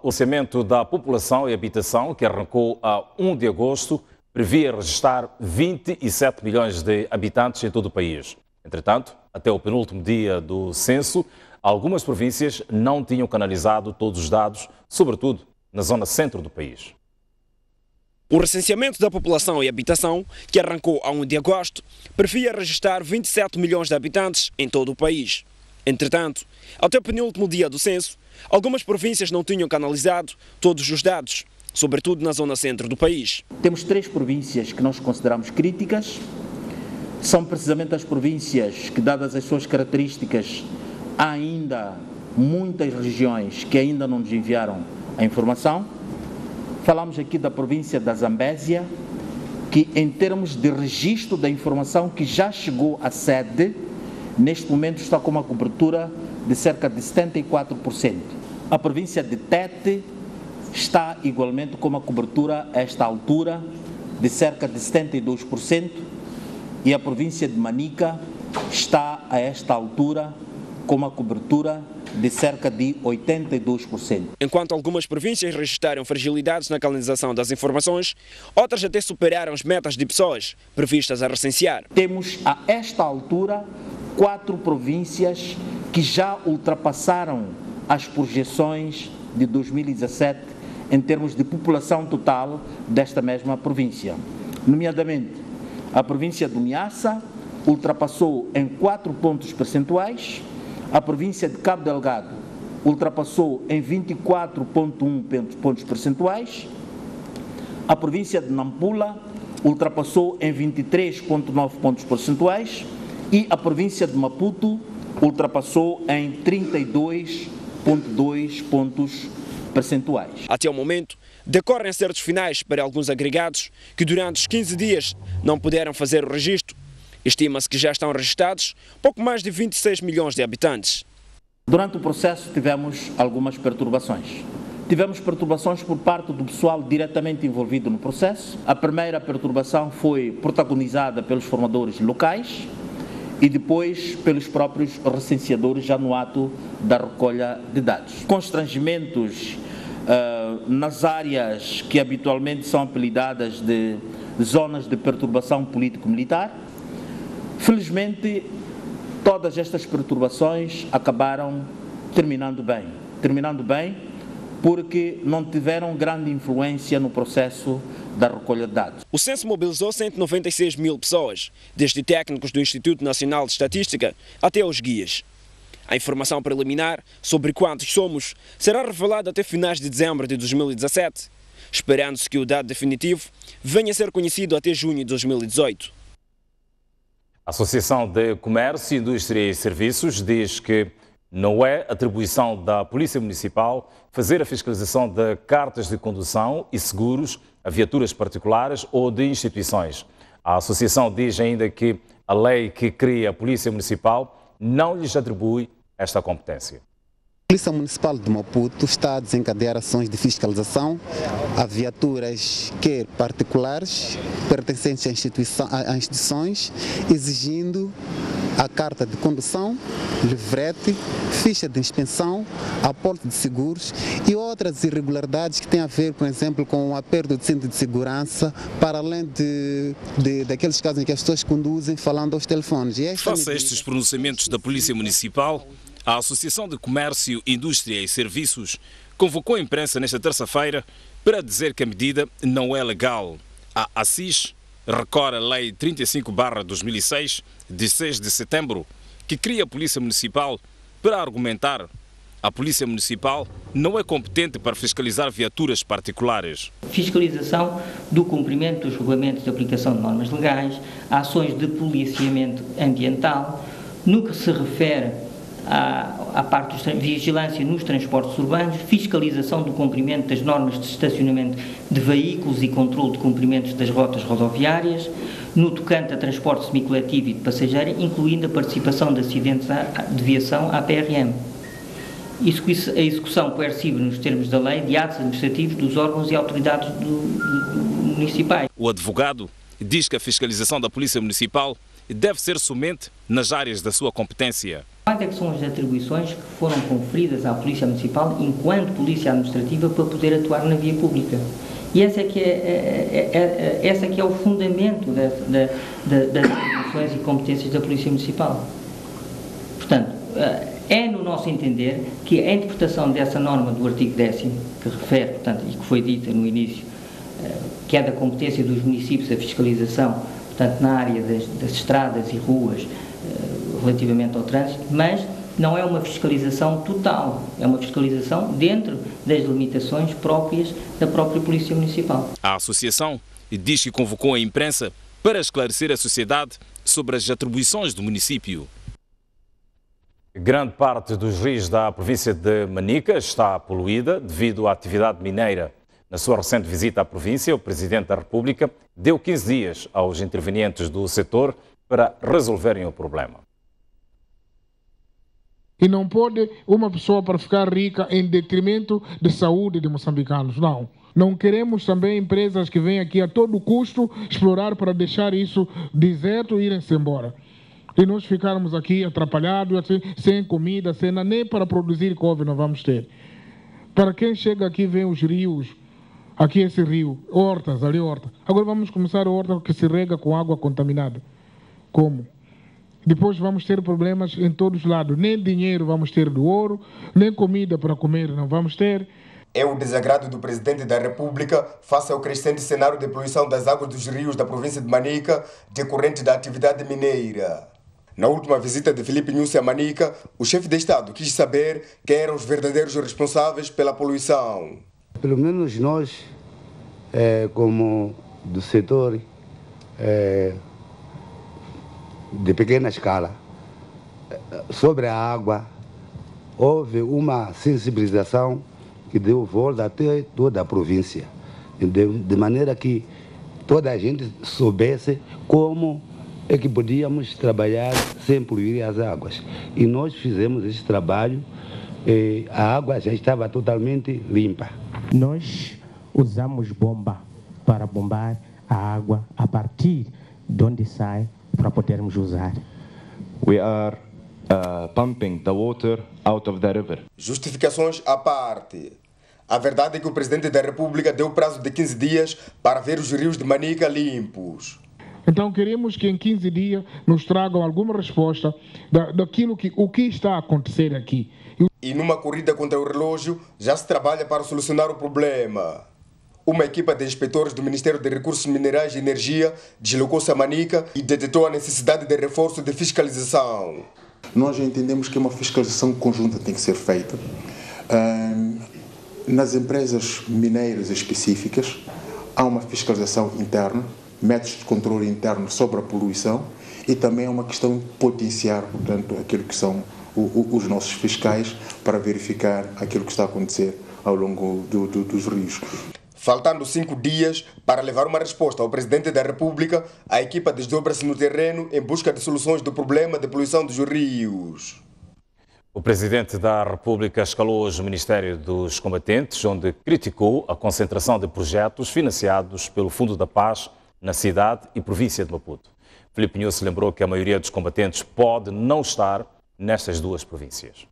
O Orçamento da População e Habitação, que arrancou a 1 de agosto, previa registrar 27 milhões de habitantes em todo o país. Entretanto, até o penúltimo dia do censo, algumas províncias não tinham canalizado todos os dados, sobretudo na zona centro do país. O recenseamento da população e habitação, que arrancou a 1 de agosto, previa registrar 27 milhões de habitantes em todo o país. Entretanto, até o penúltimo dia do censo, algumas províncias não tinham canalizado todos os dados, sobretudo na zona centro do país. Temos 3 províncias que nós consideramos críticas. São precisamente as províncias que, dadas as suas características, há ainda muitas regiões que ainda não nos enviaram a informação. Falamos aqui da província da Zambésia, que em termos de registro da informação que já chegou à sede, neste momento está com uma cobertura de cerca de 74%. A província de Tete está igualmente com uma cobertura a esta altura de cerca de 72%, e a província de Manica está a esta altura com uma cobertura de cerca de 82%. Enquanto algumas províncias registraram fragilidades na canalização das informações, outras até superaram as metas de pessoas previstas a recensear. Temos a esta altura 4 províncias que já ultrapassaram as projeções de 2017 em termos de população total desta mesma província. Nomeadamente, a província do Niassa ultrapassou em 4 pontos percentuais, a província de Cabo Delgado ultrapassou em 24,1 pontos percentuais, a província de Nampula ultrapassou em 23,9 pontos percentuais e a província de Maputo ultrapassou em 32,2 pontos percentuais. Até o momento, decorrem acertos finais para alguns agregados que durante os 15 dias não puderam fazer o registro. Estima-se que já estão registrados pouco mais de 26 milhões de habitantes. Durante o processo tivemos algumas perturbações. Tivemos perturbações por parte do pessoal diretamente envolvido no processo. A primeira perturbação foi protagonizada pelos formadores locais e depois pelos próprios recenseadores já no ato da recolha de dados. Constrangimentos nas áreas que habitualmente são apelidadas de zonas de perturbação político-militar. Felizmente, todas estas perturbações acabaram terminando bem, porque não tiveram grande influência no processo da recolha de dados. O censo mobilizou 196 mil pessoas, desde técnicos do Instituto Nacional de Estatística até os guias. A informação preliminar sobre quantos somos será revelada até finais de dezembro de 2017, esperando-se que o dado definitivo venha a ser conhecido até junho de 2018. A Associação de Comércio, Indústria e Serviços diz que não é atribuição da Polícia Municipal fazer a fiscalização de cartas de condução e seguros a viaturas particulares ou de instituições. A associação diz ainda que a lei que cria a Polícia Municipal não lhes atribui esta competência. A Polícia Municipal de Maputo está a desencadear ações de fiscalização a viaturas, quer particulares, pertencentes a instituições, exigindo a carta de condução, livrete, ficha de inspeção, aporte de seguros e outras irregularidades que têm a ver, por exemplo, com o aperto de cinto de segurança, para além daqueles casos em que as pessoas conduzem falando aos telefones. Face a estes pronunciamentos da Polícia Municipal, a Associação de Comércio, Indústria e Serviços convocou a imprensa nesta terça-feira para dizer que a medida não é legal. A ACIS recorre à Lei 35/2006, de 6 de setembro, que cria a Polícia Municipal, para argumentar a Polícia Municipal não é competente para fiscalizar viaturas particulares. Fiscalização do cumprimento dos regulamentos de aplicação de normas legais, ações de policiamento ambiental, no que se refere à parte de vigilância nos transportes urbanos, fiscalização do cumprimento das normas de estacionamento de veículos e controle de cumprimentos das rotas rodoviárias, no tocante a transporte semicoletivo e de passageiro, incluindo a participação de acidentes de viação à PRM. A execução coerciva nos termos da lei de atos administrativos dos órgãos e autoridades municipais. O advogado diz que a fiscalização da Polícia Municipal deve ser somente nas áreas da sua competência. Quais é que são as atribuições que foram conferidas à Polícia Municipal enquanto Polícia Administrativa para poder atuar na via pública? E esse é que é o fundamento das atribuições e competências da Polícia Municipal. Portanto, é no nosso entender que a interpretação dessa norma do artigo 10º, que refere, portanto, e que foi dita no início, que é da competência dos municípios a fiscalização, portanto, na área das estradas e ruas, relativamente ao trânsito, mas não é uma fiscalização total, é uma fiscalização dentro das limitações próprias da própria Polícia Municipal. A associação diz que convocou a imprensa para esclarecer a sociedade sobre as atribuições do município. Grande parte dos rios da província de Manica está poluída devido à atividade mineira. Na sua recente visita à província, o Presidente da República deu 15 dias aos intervenientes do setor para resolverem o problema. E não pode uma pessoa para ficar rica em detrimento da saúde de moçambicanos, não. Não queremos também empresas que vêm aqui a todo custo explorar para deixar isso deserto e irem-se embora. E nós ficarmos aqui atrapalhados, assim, sem comida, nem para produzir couve não vamos ter. Para quem chega aqui, vem os rios, aqui esse rio, hortas, ali horta. Agora vamos começar a horta que se rega com água contaminada. Como? Depois vamos ter problemas em todos os lados. Nem dinheiro vamos ter do ouro, nem comida para comer não vamos ter. É o desagrado do Presidente da República face ao crescente cenário de poluição das águas dos rios da província de Manica, decorrente da atividade mineira. Na última visita de Filipe Nyusi a Manica, o chefe de Estado quis saber quem eram os verdadeiros responsáveis pela poluição. Pelo menos nós, como do setor de pequena escala, sobre a água, houve uma sensibilização que deu volta até toda a província, de maneira que toda a gente soubesse como é que podíamos trabalhar sem poluir as águas. E nós fizemos esse trabalho, e a água já estava totalmente limpa. Nós usamos bomba para bombar a água a partir de onde sai, para podermos usar. We are pumping the water out of the river. Justificações à parte. A verdade é que o Presidente da República deu prazo de 15 dias para ver os rios de Manica limpos. Então queremos que em 15 dias nos tragam alguma resposta daquilo o que está a acontecer aqui. E numa corrida contra o relógio, já se trabalha para solucionar o problema. Uma equipa de inspetores do Ministério de Recursos Minerais e Energia deslocou-se a Manica e detectou a necessidade de reforço de fiscalização. Nós entendemos que uma fiscalização conjunta tem que ser feita. Nas empresas mineiras específicas, há uma fiscalização interna, métodos de controle interno sobre a poluição e também é uma questão de potenciar, portanto, aquilo que são os nossos fiscais para verificar aquilo que está a acontecer ao longo dos rios. Faltando 5 dias para levar uma resposta ao Presidente da República, a equipa desdobra-se no terreno em busca de soluções do problema de poluição dos rios. O Presidente da República escalou hoje o Ministério dos Combatentes, onde criticou a concentração de projetos financiados pelo Fundo da Paz na cidade e província de Maputo. Filipe Nyusi lembrou que a maioria dos combatentes pode não estar nestas duas províncias.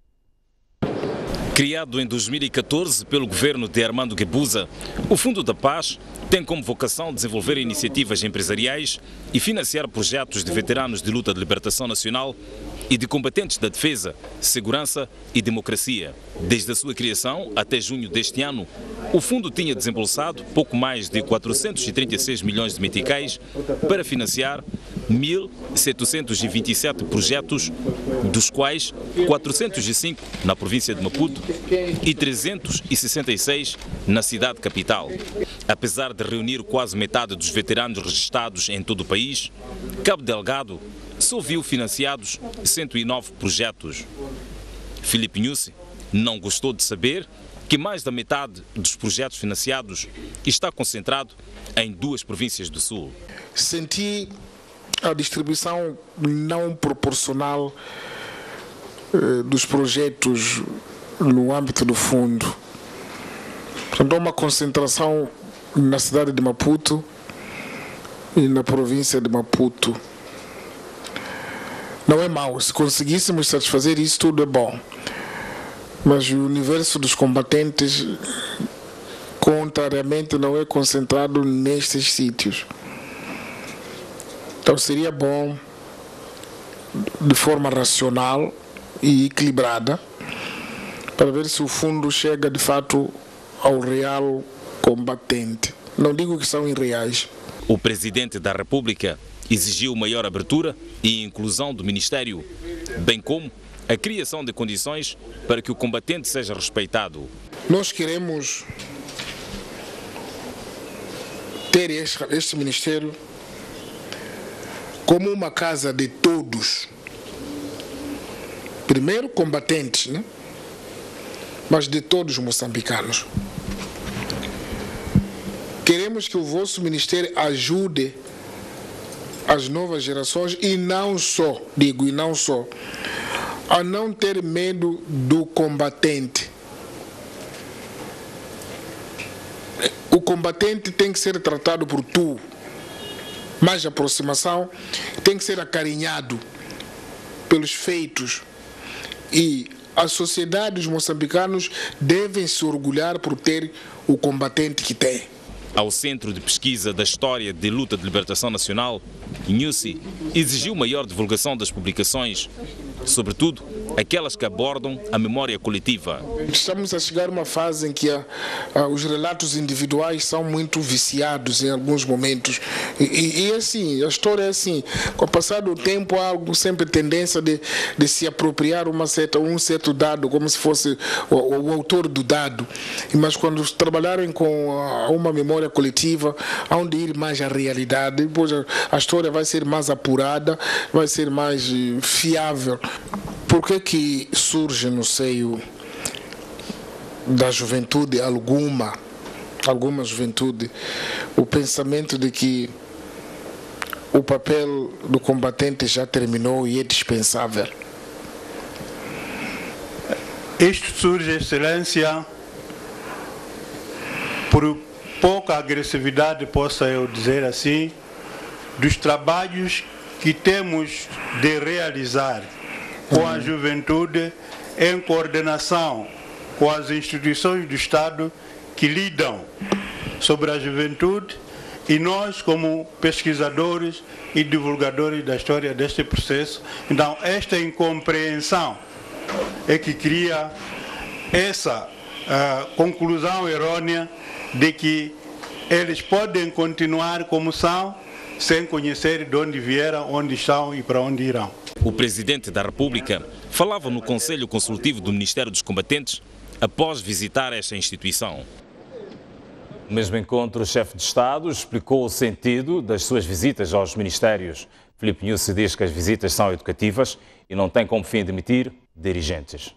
Criado em 2014 pelo governo de Armando Guebuza, o Fundo da Paz tem como vocação desenvolver iniciativas empresariais e financiar projetos de veteranos de luta de libertação nacional e de combatentes da defesa, segurança e democracia. Desde a sua criação até junho deste ano, o fundo tinha desembolsado pouco mais de 436 milhões de meticais para financiar 1.727 projetos, dos quais 405 na província de Maputo e 366 na cidade capital. Apesar de reunir quase metade dos veteranos registrados em todo o país, Cabo Delgado só viu financiados 109 projetos. Filipe Nyusi não gostou de saber que mais da metade dos projetos financiados está concentrado em 2 províncias do Sul. Senti a distribuição não proporcional dos projetos no âmbito do fundo. Portanto, há uma concentração na cidade de Maputo e na província de Maputo. não é mau. Se conseguíssemos satisfazer isso, tudo é bom. Mas o universo dos combatentes, contrariamente, não é concentrado nestes sítios. Então seria bom, de forma racional e equilibrada, para ver se o fundo chega de fato ao real combatente. Não digo que são irreais. O Presidente da República exigiu maior abertura e inclusão do Ministério, bem como a criação de condições para que o combatente seja respeitado. Nós queremos ter este Ministério como uma casa de todos. Primeiro, combatentes, né? Mas de todos os moçambicanos. Queremos que o vosso Ministério ajude as novas gerações e não só, a não ter medo do combatente. O combatente tem que ser tratado por tu. Mais aproximação, tem que ser acarinhado pelos feitos. E a sociedade dos moçambicanos devem se orgulhar por ter o combatente que tem. Ao Centro de Pesquisa da História de Luta de Libertação Nacional, INUSI exigiu maior divulgação das publicações, sobretudo aquelas que abordam a memória coletiva. Estamos a chegar a uma fase em que os relatos individuais são muito viciados em alguns momentos. E assim, a história é assim, com o passar do tempo há sempre tendência de se apropriar um certo dado, como se fosse o autor do dado. Mas quando trabalharem com uma memória coletiva, há onde ir mais à realidade, depois a história vai ser mais apurada, vai ser mais fiável. Por que surge no seio da juventude, alguma juventude, o pensamento de que o papel do combatente já terminou e é dispensável? Isto surge, Excelência, por pouca agressividade, posso eu dizer assim, dos trabalhos que temos de realizar com a juventude em coordenação com as instituições do Estado que lidam sobre a juventude e nós como pesquisadores e divulgadores da história deste processo. Então esta incompreensão é que cria essa conclusão errônea de que eles podem continuar como são sem conhecer de onde vieram, onde estão e para onde irão. O Presidente da República falava no Conselho Consultivo do Ministério dos Combatentes após visitar esta instituição. No mesmo encontro, o chefe de Estado explicou o sentido das suas visitas aos ministérios. Filipe Nyusi diz que as visitas são educativas e não tem como fim demitir dirigentes.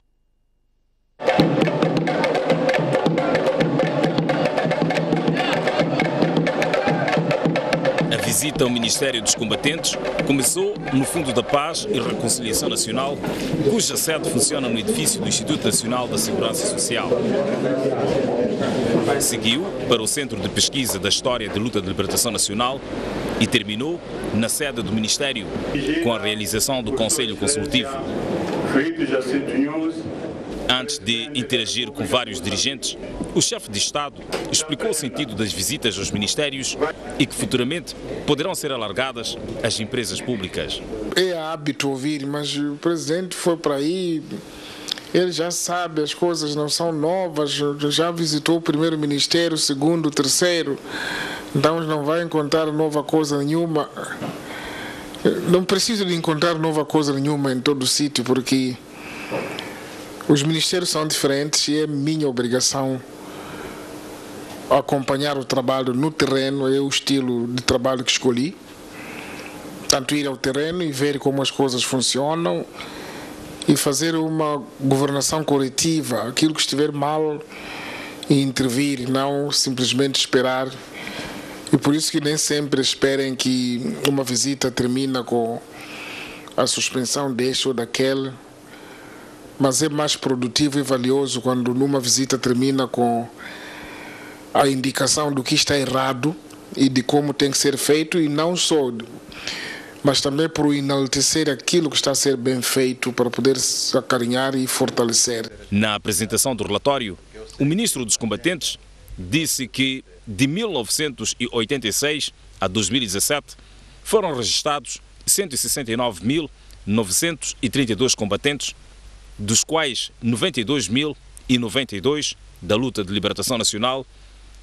A visita ao Ministério dos Combatentes começou no Fundo da Paz e Reconciliação Nacional, cuja sede funciona no edifício do Instituto Nacional da Segurança Social. Seguiu para o Centro de Pesquisa da História de Luta de Libertação Nacional e terminou na sede do Ministério, com a realização do Conselho Consultivo. Antes de interagir com vários dirigentes, o chefe de Estado explicou o sentido das visitas aos ministérios e que futuramente poderão ser alargadas às empresas públicas. É hábito ouvir, mas o presidente foi para aí, ele já sabe, as coisas não são novas, já visitou o primeiro ministério, o segundo, o terceiro, então não vai encontrar nova coisa nenhuma. Não precisa de encontrar nova coisa nenhuma em todo o sítio, porque os ministérios são diferentes e é minha obrigação acompanhar o trabalho no terreno, é o estilo de trabalho que escolhi. Tanto ir ao terreno e ver como as coisas funcionam e fazer uma governação coletiva, aquilo que estiver mal e intervir, não simplesmente esperar. E por isso que nem sempre esperem que uma visita termina com a suspensão deste ou daquele, mas é mais produtivo e valioso quando numa visita termina com a indicação do que está errado e de como tem que ser feito, e não só, mas também por enaltecer aquilo que está a ser bem feito para poder se acarinhar e fortalecer. Na apresentação do relatório, o ministro dos Combatentes disse que de 1986 a 2017 foram registrados 169.932 combatentes, dos quais 92.092 da luta de libertação nacional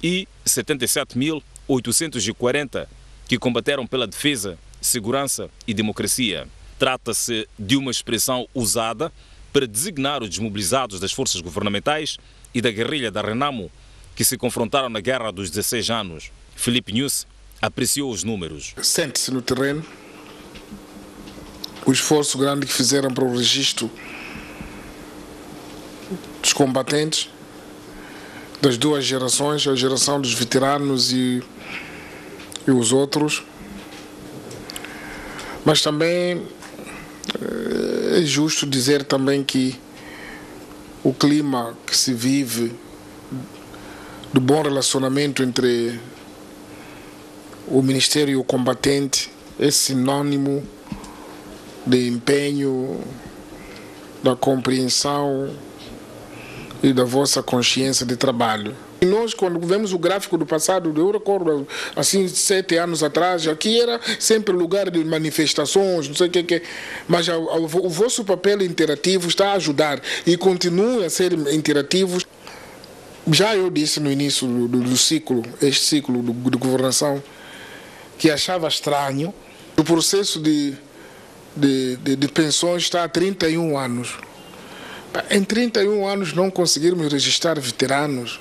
e 77.840 que combateram pela defesa, segurança e democracia. Trata-se de uma expressão usada para designar os desmobilizados das forças governamentais e da guerrilha da Renamo, que se confrontaram na Guerra dos 16 anos. Filipe Nunes apreciou os números. Sente-se no terreno o esforço grande que fizeram para o registro dos combatentes das duas gerações, a geração dos veteranos e os outros. Mas também é justo dizer também que o clima que se vive do bom relacionamento entre o Ministério e o combatente é sinônimo de empenho, da compreensão e da vossa consciência de trabalho. E nós, quando vemos o gráfico do passado, eu recordo, assim, 7 anos atrás, aqui era sempre lugar de manifestações, não sei o que, mas o vosso papel interativo está a ajudar e continua a ser interativo. Já eu disse no início do ciclo, este ciclo de governação, que achava estranho o processo de pensões está há 31 anos. Em 31 anos não conseguirmos registrar veteranos.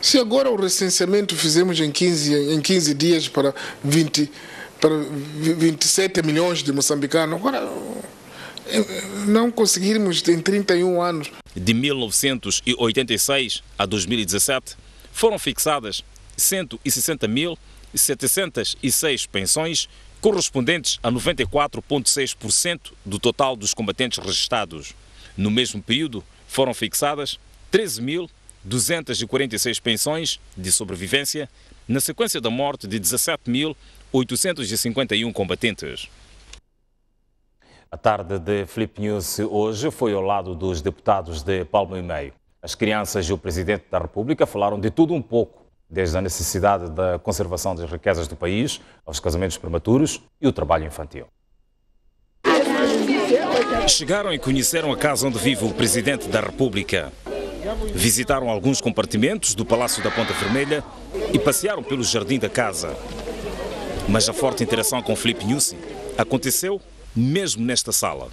Se agora o recenseamento fizemos em 15 dias para 27 milhões de moçambicanos, agora não conseguirmos em 31 anos. De 1986 a 2017 foram fixadas 160.706 pensões, correspondentes a 94,6% do total dos combatentes registados. No mesmo período, foram fixadas 13.246 pensões de sobrevivência, na sequência da morte de 17.851 combatentes. A tarde de Filipe Nunes hoje foi ao lado dos deputados de Palma e Meio. As crianças e o Presidente da República falaram de tudo um pouco, desde a necessidade da conservação das riquezas do país, aos casamentos prematuros e o trabalho infantil. Chegaram e conheceram a casa onde vive o Presidente da República. Visitaram alguns compartimentos do Palácio da Ponta Vermelha e passearam pelo jardim da casa. Mas a forte interação com Filipe Nunes aconteceu mesmo nesta sala.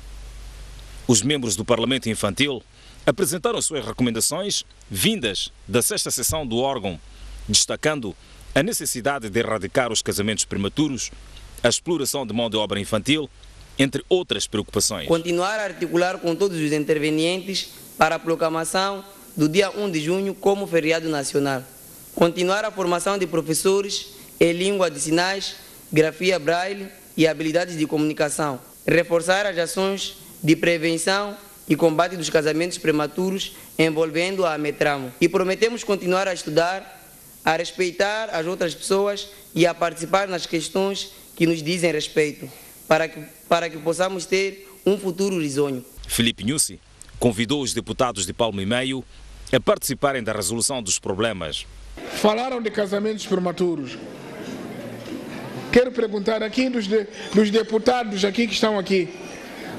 Os membros do Parlamento Infantil apresentaram suas recomendações vindas da 6ª sessão do órgão, destacando a necessidade de erradicar os casamentos prematuros, a exploração de mão de obra infantil, entre outras preocupações. Continuar a articular com todos os intervenientes para a proclamação do dia 1 de junho como feriado nacional. Continuar a formação de professores em língua de sinais, grafia braille e habilidades de comunicação. Reforçar as ações de prevenção e combate dos casamentos prematuros envolvendo a Ametramo. E prometemos continuar a estudar, a respeitar as outras pessoas e a participar nas questões que nos dizem respeito, para que possamos ter um futuro risonho. Filipe Nunes convidou os deputados de Palma e Meio a participarem da resolução dos problemas. Falaram de casamentos prematuros. Quero perguntar aqui dos deputados aqui que estão aqui.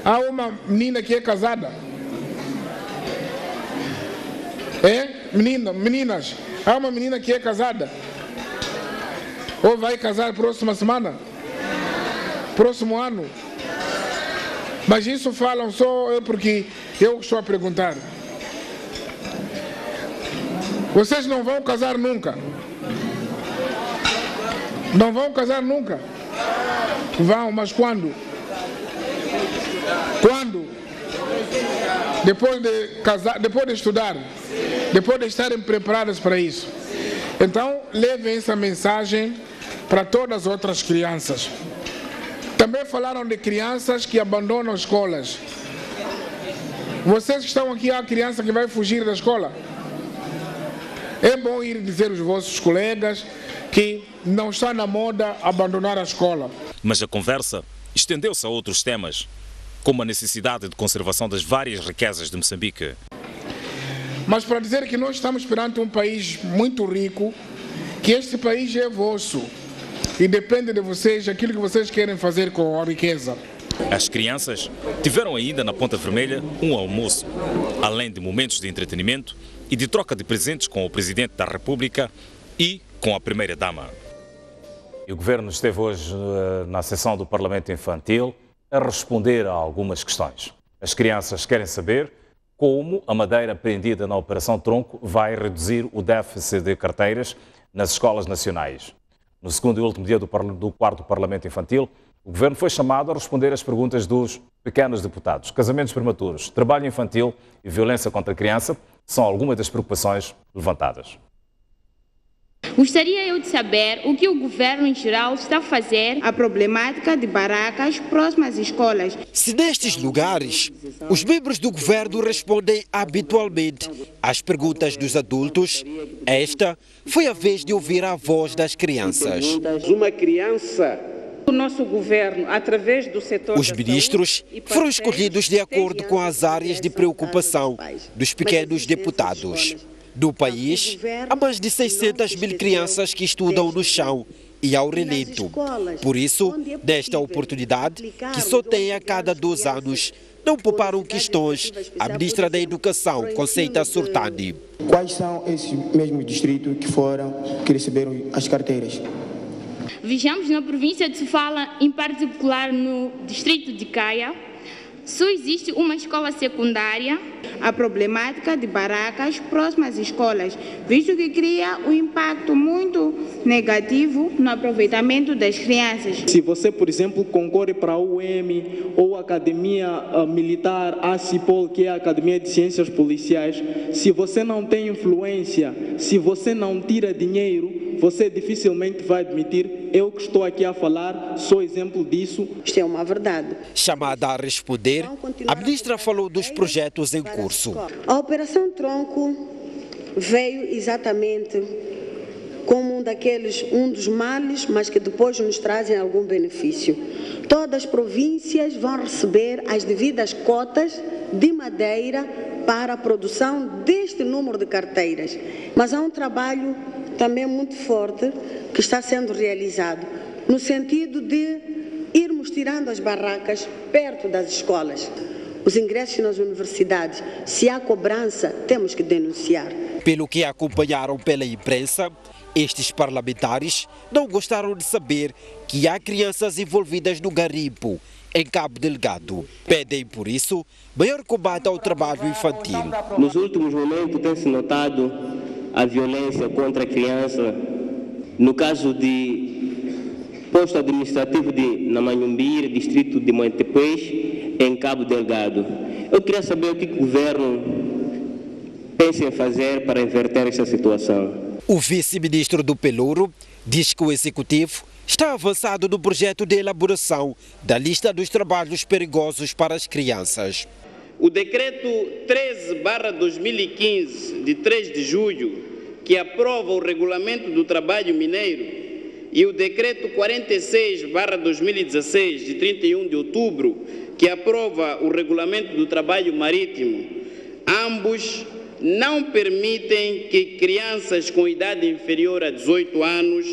Há uma menina que é casada? Meninas, há uma menina que é casada? Ou vai casar próxima semana? Próximo ano? Mas isso falam só porque eu estou a perguntar. Vocês não vão casar nunca? Não vão casar nunca? Vão, mas quando? Quando? Depois de casar, depois de estudar, depois de estarem preparadas para isso. Então, levem essa mensagem para todas as outras crianças. Também falaram de crianças que abandonam escolas. Vocês que estão aqui, há criança que vai fugir da escola? É bom ir dizer aos vossos colegas que não está na moda abandonar a escola. Mas a conversa estendeu-se a outros temas, como a necessidade de conservação das várias riquezas de Moçambique. Mas para dizer que nós estamos perante um país muito rico, que este país é vosso e depende de vocês, aquilo que vocês querem fazer com a riqueza. As crianças tiveram ainda na Ponta Vermelha um almoço, além de momentos de entretenimento e de troca de presentes com o Presidente da República e com a Primeira-Dama. O Governo esteve hoje na sessão do Parlamento Infantil a responder a algumas questões. As crianças querem saber como a madeira apreendida na Operação Tronco vai reduzir o déficit de carteiras nas escolas nacionais. No segundo e último dia do 4º Parlamento Infantil, o Governo foi chamado a responder às perguntas dos pequenos deputados. Casamentos prematuros, trabalho infantil e violência contra a criança são algumas das preocupações levantadas. Gostaria eu de saber o que o Governo em geral está a fazer a problemática de barracas próximas às escolas. Se nestes lugares, os membros do Governo respondem habitualmente às perguntas dos adultos, esta foi a vez de ouvir a voz das crianças. Uma criança... O nosso governo, através do setor... Os ministros foram escolhidos de acordo com as áreas de preocupação dos pequenos deputados. No país, há mais de 600 mil crianças que estudam no chão e ao relento. Por isso, nesta oportunidade, que só tem a cada 2 anos, não pouparam questões a Ministra da Educação, Conceita Surtani. Quais são esses mesmos distritos que receberam as carteiras? Vejamos na província de Sofala, em particular no distrito de Caia, só existe uma escola secundária. A problemática de barracas próximas às escolas, visto que cria um impacto muito negativo no aproveitamento das crianças. Se você, por exemplo, concorre para a UEM ou a Academia Militar ACIPOL, que é a Academia de Ciências Policiais, se você não tem influência, se você não tira dinheiro, você dificilmente vai admitir. Eu que estou aqui a falar, sou exemplo disso. Isto é uma verdade. Chamada a responder, a ministra falou dos projetos em curso. A Operação Tronco veio exatamente como um dos males, mas que depois nos trazem algum benefício. Todas as províncias vão receber as devidas cotas de madeira para a produção deste número de carteiras. Mas há um trabalho também muito forte que está sendo realizado, no sentido de irmos tirando as barracas perto das escolas. Os ingressos nas universidades, se há cobrança, temos que denunciar. Pelo que acompanharam pela imprensa, estes parlamentares não gostaram de saber que há crianças envolvidas no garimpo em Cabo Delgado. Pedem, por isso, maior combate ao trabalho infantil. Nos últimos momentos tem-se notado a violência contra a criança. No caso de posto administrativo de Namanhumbira, distrito de Moentepês, em Cabo Delgado. Eu queria saber o que o governo pensa em fazer para inverter essa situação. O vice-ministro do Pelouro diz que o executivo está avançado no projeto de elaboração da lista dos trabalhos perigosos para as crianças. O decreto 13/2015, de 3 de julho, que aprova o regulamento do trabalho mineiro, e o decreto 46/2016, de 31 de outubro, que aprova o regulamento do trabalho marítimo, ambos não permitem que crianças com idade inferior a 18 anos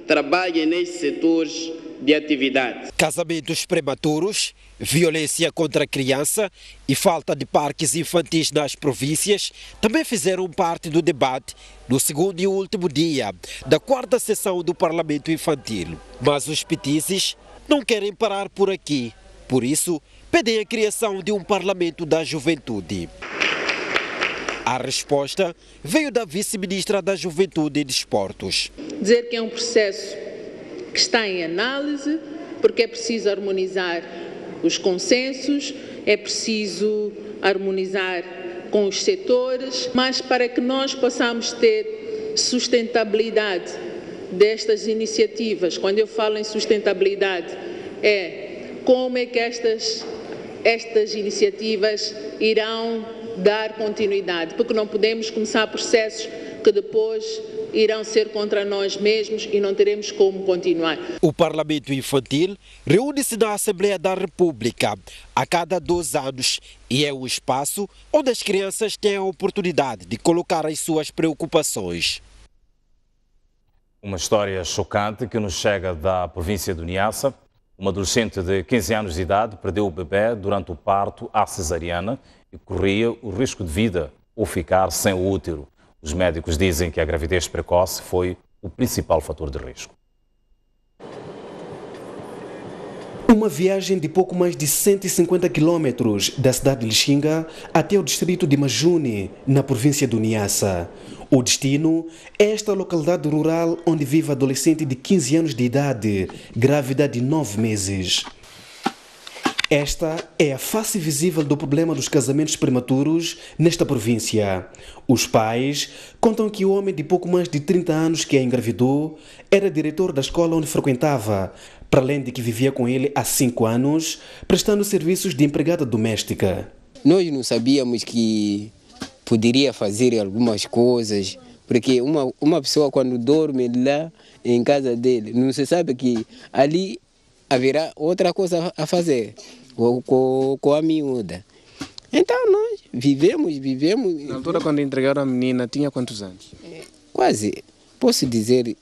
trabalhem nestes setores de atividade. Casamentos prematuros, violência contra a criança e falta de parques infantis nas províncias também fizeram parte do debate no segundo e último dia da 4ª sessão do Parlamento Infantil. Mas os petizes não querem parar por aqui. Por isso, pedem a criação de um Parlamento da Juventude. A resposta veio da vice-ministra da Juventude e Desportos. Dizer que é um processo que está em análise, porque é preciso harmonizar os consensos, é preciso harmonizar com os setores, mas para que nós possamos ter sustentabilidade destas iniciativas, quando eu falo em sustentabilidade, é como é que estas iniciativas irão dar continuidade, porque não podemos começar processos que depois irão ser contra nós mesmos e não teremos como continuar. O Parlamento Infantil reúne-se na Assembleia da República a cada 2 anos e é o espaço onde as crianças têm a oportunidade de colocar as suas preocupações. Uma história chocante que nos chega da província do Niassa. Uma adolescente de 15 anos de idade perdeu o bebê durante o parto à cesariana e corria o risco de vida ou ficar sem o útero. Os médicos dizem que a gravidez precoce foi o principal fator de risco. Uma viagem de pouco mais de 150 quilômetros da cidade de Lixinga até o distrito de Majuni, na província do Niassa. O destino é esta localidade rural onde vive a adolescente de 15 anos de idade, grávida de 9 meses. Esta é a face visível do problema dos casamentos prematuros nesta província. Os pais contam que o homem de pouco mais de 30 anos que a engravidou era diretor da escola onde frequentava, para além de que vivia com ele há 5 anos, prestando serviços de empregada doméstica. Nós não sabíamos que poderia fazer algumas coisas, porque uma pessoa quando dorme lá em casa dele, não se sabe que ali haverá outra coisa a fazer com a miúda. Então nós vivemos. Na altura quando entregaram a menina, tinha quantos anos? Quase, posso dizer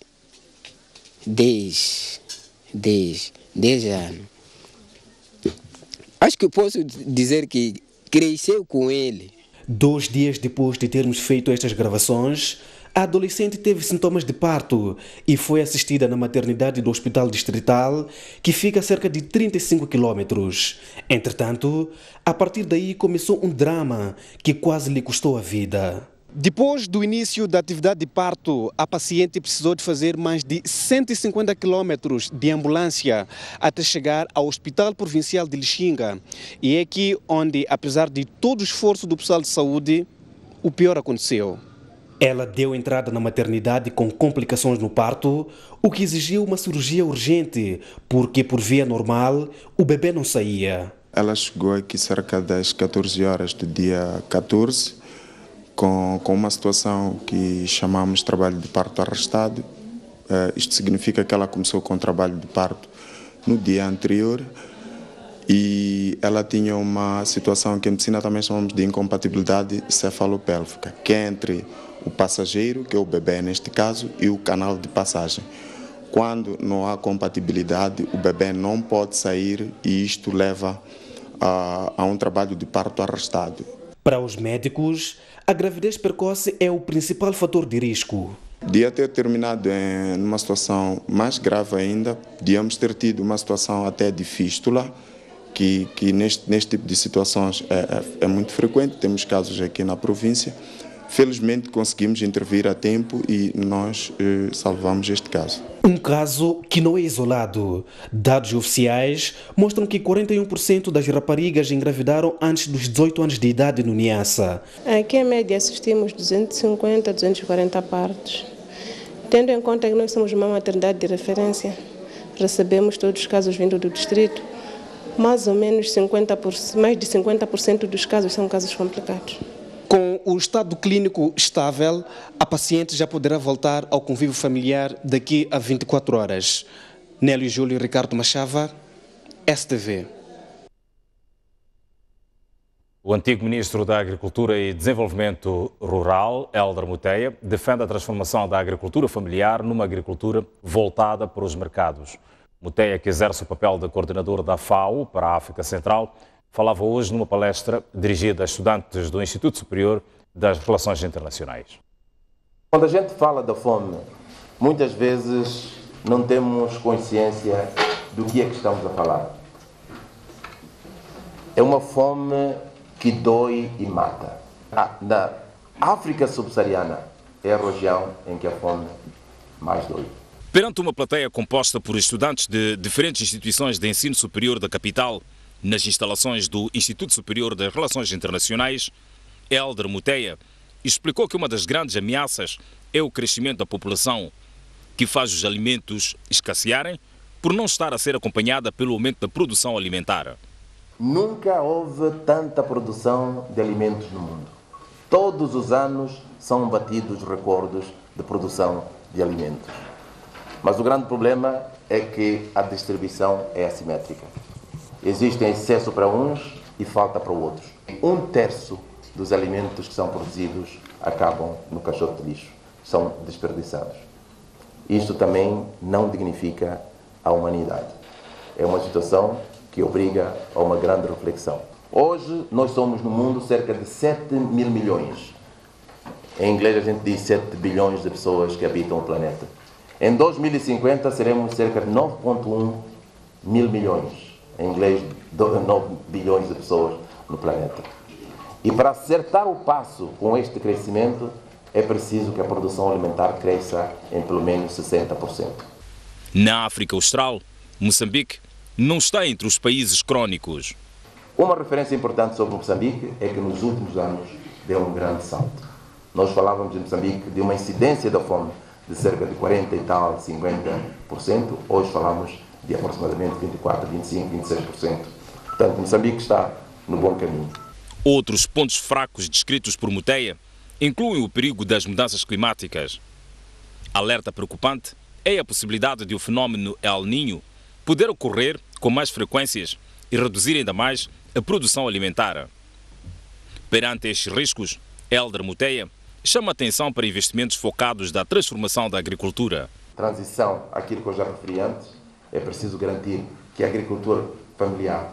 10 anos. Acho que posso dizer que cresceu com ele. 2 dias depois de termos feito estas gravações, a adolescente teve sintomas de parto e foi assistida na maternidade do Hospital Distrital, que fica a cerca de 35 quilômetros. Entretanto, a partir daí começou um drama que quase lhe custou a vida. Depois do início da atividade de parto, a paciente precisou de fazer mais de 150 quilômetros de ambulância até chegar ao Hospital Provincial de Lixinga. E é aqui onde, apesar de todo o esforço do pessoal de saúde, o pior aconteceu. Ela deu entrada na maternidade com complicações no parto, o que exigiu uma cirurgia urgente, porque por via normal o bebê não saía. Ela chegou aqui cerca das 14 horas do dia 14, com uma situação que chamamos de trabalho de parto arrastado. Isto significa que ela começou com o trabalho de parto no dia anterior e ela tinha uma situação que em medicina também chamamos de incompatibilidade cefalopélvica, que é entre o passageiro, que é o bebê neste caso, e o canal de passagem. Quando não há compatibilidade, o bebê não pode sair e isto leva a um trabalho de parto arrastado. Para os médicos, a gravidez precoce é o principal fator de risco. Podia ter terminado numa situação mais grave ainda, podíamos ter tido uma situação até de fístula, que neste tipo de situações é muito frequente, temos casos aqui na província. Felizmente conseguimos intervir a tempo e nós salvamos este caso. Um caso que não é isolado. Dados oficiais mostram que 41% das raparigas engravidaram antes dos 18 anos de idade no Niassa. Aqui em média assistimos 250, 240 partos. Tendo em conta que nós somos uma maternidade de referência, recebemos todos os casos vindo do distrito, mais ou menos mais de 50% dos casos são casos complicados. Com o estado clínico estável, a paciente já poderá voltar ao convívio familiar daqui a 24 horas. Nélio Júlio Ricardo Machava, STV. O antigo ministro da Agricultura e Desenvolvimento Rural, Hélder Muteia, defende a transformação da agricultura familiar numa agricultura voltada para os mercados. Muteia, que exerce o papel de coordenador da FAO para a África Central, falava hoje numa palestra dirigida a estudantes do Instituto Superior das Relações Internacionais. Quando a gente fala da fome, muitas vezes não temos consciência do que é que estamos a falar. É uma fome que dói e mata. Na África subsaariana é a região em que a fome mais dói. Perante uma plateia composta por estudantes de diferentes instituições de ensino superior da capital, nas instalações do Instituto Superior das Relações Internacionais, Hélder Muteia explicou que uma das grandes ameaças é o crescimento da população, que faz os alimentos escassearem por não estar a ser acompanhada pelo aumento da produção alimentar. Nunca houve tanta produção de alimentos no mundo. Todos os anos são batidos recordes de produção de alimentos. Mas o grande problema é que a distribuição é assimétrica. Existe excesso para uns e falta para outros. 1/3 dos alimentos que são produzidos acabam no caixote de lixo, são desperdiçados. Isto também não dignifica a humanidade. É uma situação que obriga a uma grande reflexão. Hoje nós somos no mundo cerca de 7 mil milhões. Em inglês a gente diz 7 bilhões de pessoas que habitam o planeta. Em 2050 seremos cerca de 9,1 mil milhões. Em inglês, 9 bilhões de pessoas no planeta. E para acertar o passo com este crescimento, é preciso que a produção alimentar cresça em pelo menos 60%. Na África Austral, Moçambique não está entre os países crónicos. Uma referência importante sobre Moçambique é que nos últimos anos deu um grande salto. Nós falávamos em Moçambique de uma incidência da fome de cerca de 40 e tal, 50%. Hoje falamos de aproximadamente 24, 25, 26%. Portanto, Moçambique está no bom caminho. Outros pontos fracos descritos por Muteia incluem o perigo das mudanças climáticas. Alerta preocupante é a possibilidade de o fenómeno El Niño poder ocorrer com mais frequências e reduzir ainda mais a produção alimentar. Perante estes riscos, Elder Muteia chama a atenção para investimentos focados na transformação da agricultura. Transição àquilo que eu já referi antes, é preciso garantir que a agricultura familiar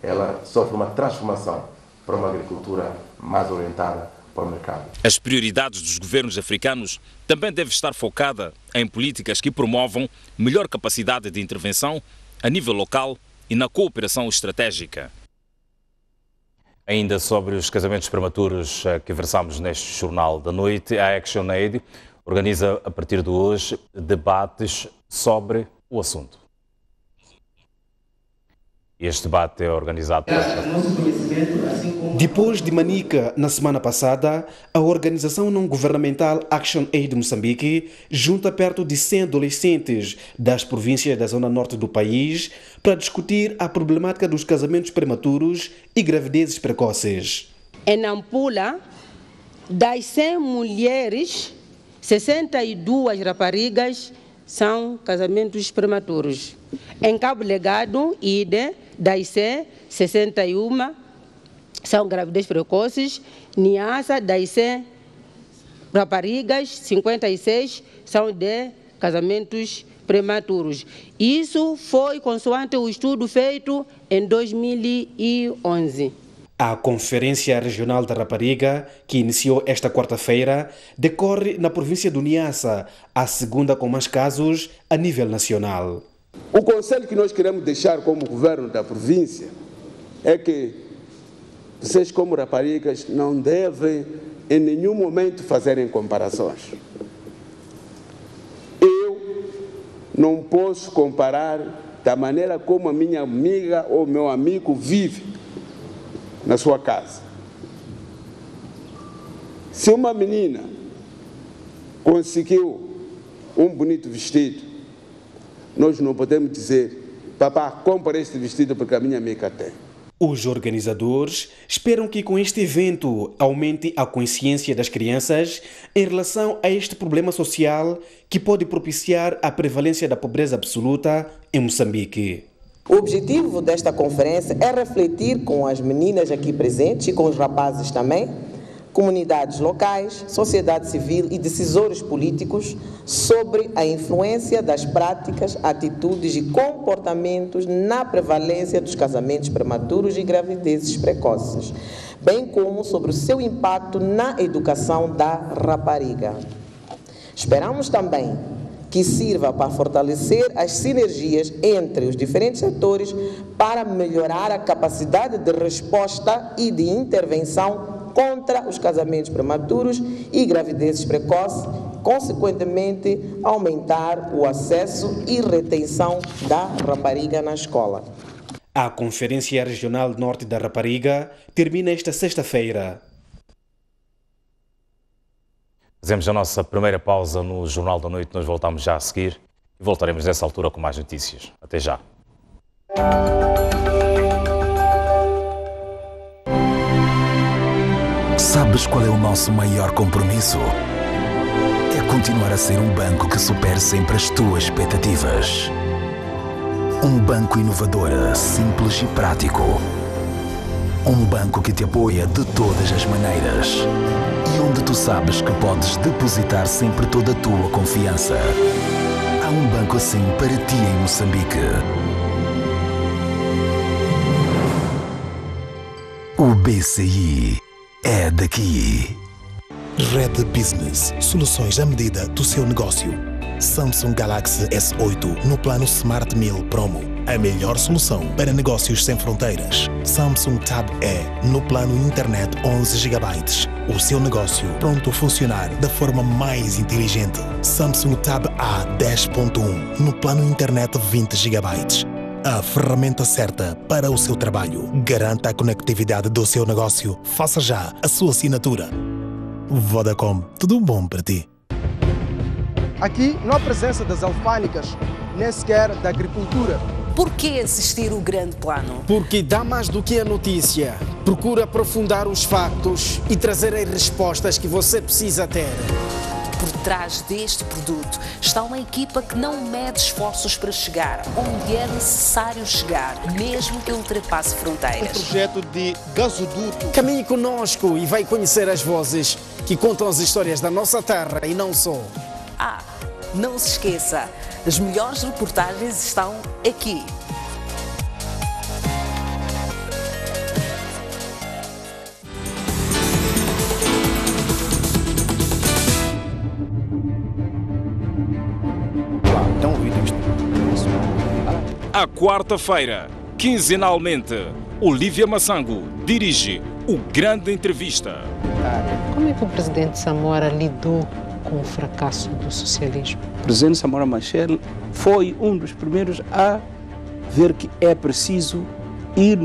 ela sofre uma transformação para uma agricultura mais orientada para o mercado. As prioridades dos governos africanos também devem estar focadas em políticas que promovam melhor capacidade de intervenção a nível local e na cooperação estratégica. Ainda sobre os casamentos prematuros que versamos neste Jornal da Noite, a ActionAid organiza a partir de hoje debates sobre o assunto. Este debate é organizado Depois de Manica, na semana passada, a organização não-governamental ActionAid Moçambique junta perto de 100 adolescentes das províncias da zona norte do país para discutir a problemática dos casamentos prematuros e gravidezes precoces. Em Nampula, das 100 mulheres, 62 raparigas são casamentos prematuros. Em Cabo Legado, das 100, 61 são gravidez precoces. Niassa, das 100 raparigas, 56 são de casamentos prematuros. Isso foi consoante o estudo feito em 2011. A Conferência Regional da Rapariga, que iniciou esta quarta-feira, decorre na província do Niassa, a segunda com mais casos a nível nacional. O conselho que nós queremos deixar como governo da província é que vocês, como raparigas, não devem em nenhum momento fazerem comparações. Eu não posso comparar da maneira como a minha amiga ou meu amigo vive na sua casa. Se uma menina conseguiu um bonito vestido, nós não podemos dizer, papá, compra este vestido porque a minha amiga tem. Os organizadores esperam que com este evento aumente a consciência das crianças em relação a este problema social que pode propiciar a prevalência da pobreza absoluta em Moçambique. O objetivo desta conferência é refletir com as meninas aqui presentes e com os rapazes também, comunidades locais, sociedade civil e decisores políticos sobre a influência das práticas, atitudes e comportamentos na prevalência dos casamentos prematuros e gravidezes precoces, bem como sobre o seu impacto na educação da rapariga. Esperamos também que sirva para fortalecer as sinergias entre os diferentes setores para melhorar a capacidade de resposta e de intervenção contra os casamentos prematuros e gravidezes precoces, consequentemente aumentar o acesso e retenção da rapariga na escola. A Conferência Regional Norte da Rapariga termina esta sexta-feira. Fazemos a nossa primeira pausa no Jornal da Noite. Nós voltamos já a seguir e voltaremos nessa altura com mais notícias. Até já. Sabes qual é o nosso maior compromisso? É continuar a ser um banco que supere sempre as tuas expectativas. Um banco inovador, simples e prático. Um banco que te apoia de todas as maneiras. E onde tu sabes que podes depositar sempre toda a tua confiança. Há um banco assim para ti em Moçambique. O BCI é daqui. Red Business. Soluções à medida do seu negócio. Samsung Galaxy S8 no plano Smart Meal Promo. A melhor solução para negócios sem fronteiras. Samsung Tab E no plano Internet 11 GB. O seu negócio pronto a funcionar da forma mais inteligente. Samsung Tab A 10.1 no plano Internet 20 GB. A ferramenta certa para o seu trabalho. Garanta a conectividade do seu negócio. Faça já a sua assinatura. Vodacom, tudo bom para ti? Aqui não há presença das alfândegas, nem sequer da agricultura. Por que assistir o grande plano? Porque dá mais do que a notícia. Procura aprofundar os factos e trazer as respostas que você precisa ter. Por trás deste produto está uma equipa que não mede esforços para chegar onde é necessário chegar, mesmo que ultrapasse fronteiras. Um projeto de gasoduto. Caminhe conosco e vai conhecer as vozes que contam as histórias da nossa terra e não só. Ah, não se esqueça, as melhores reportagens estão aqui. À quarta-feira, quinzenalmente, Olívia Massango dirige o Grande Entrevista. Como é que o presidente Samora lidou com o fracasso do socialismo? O presidente Samora Machel foi um dos primeiros a ver que é preciso ir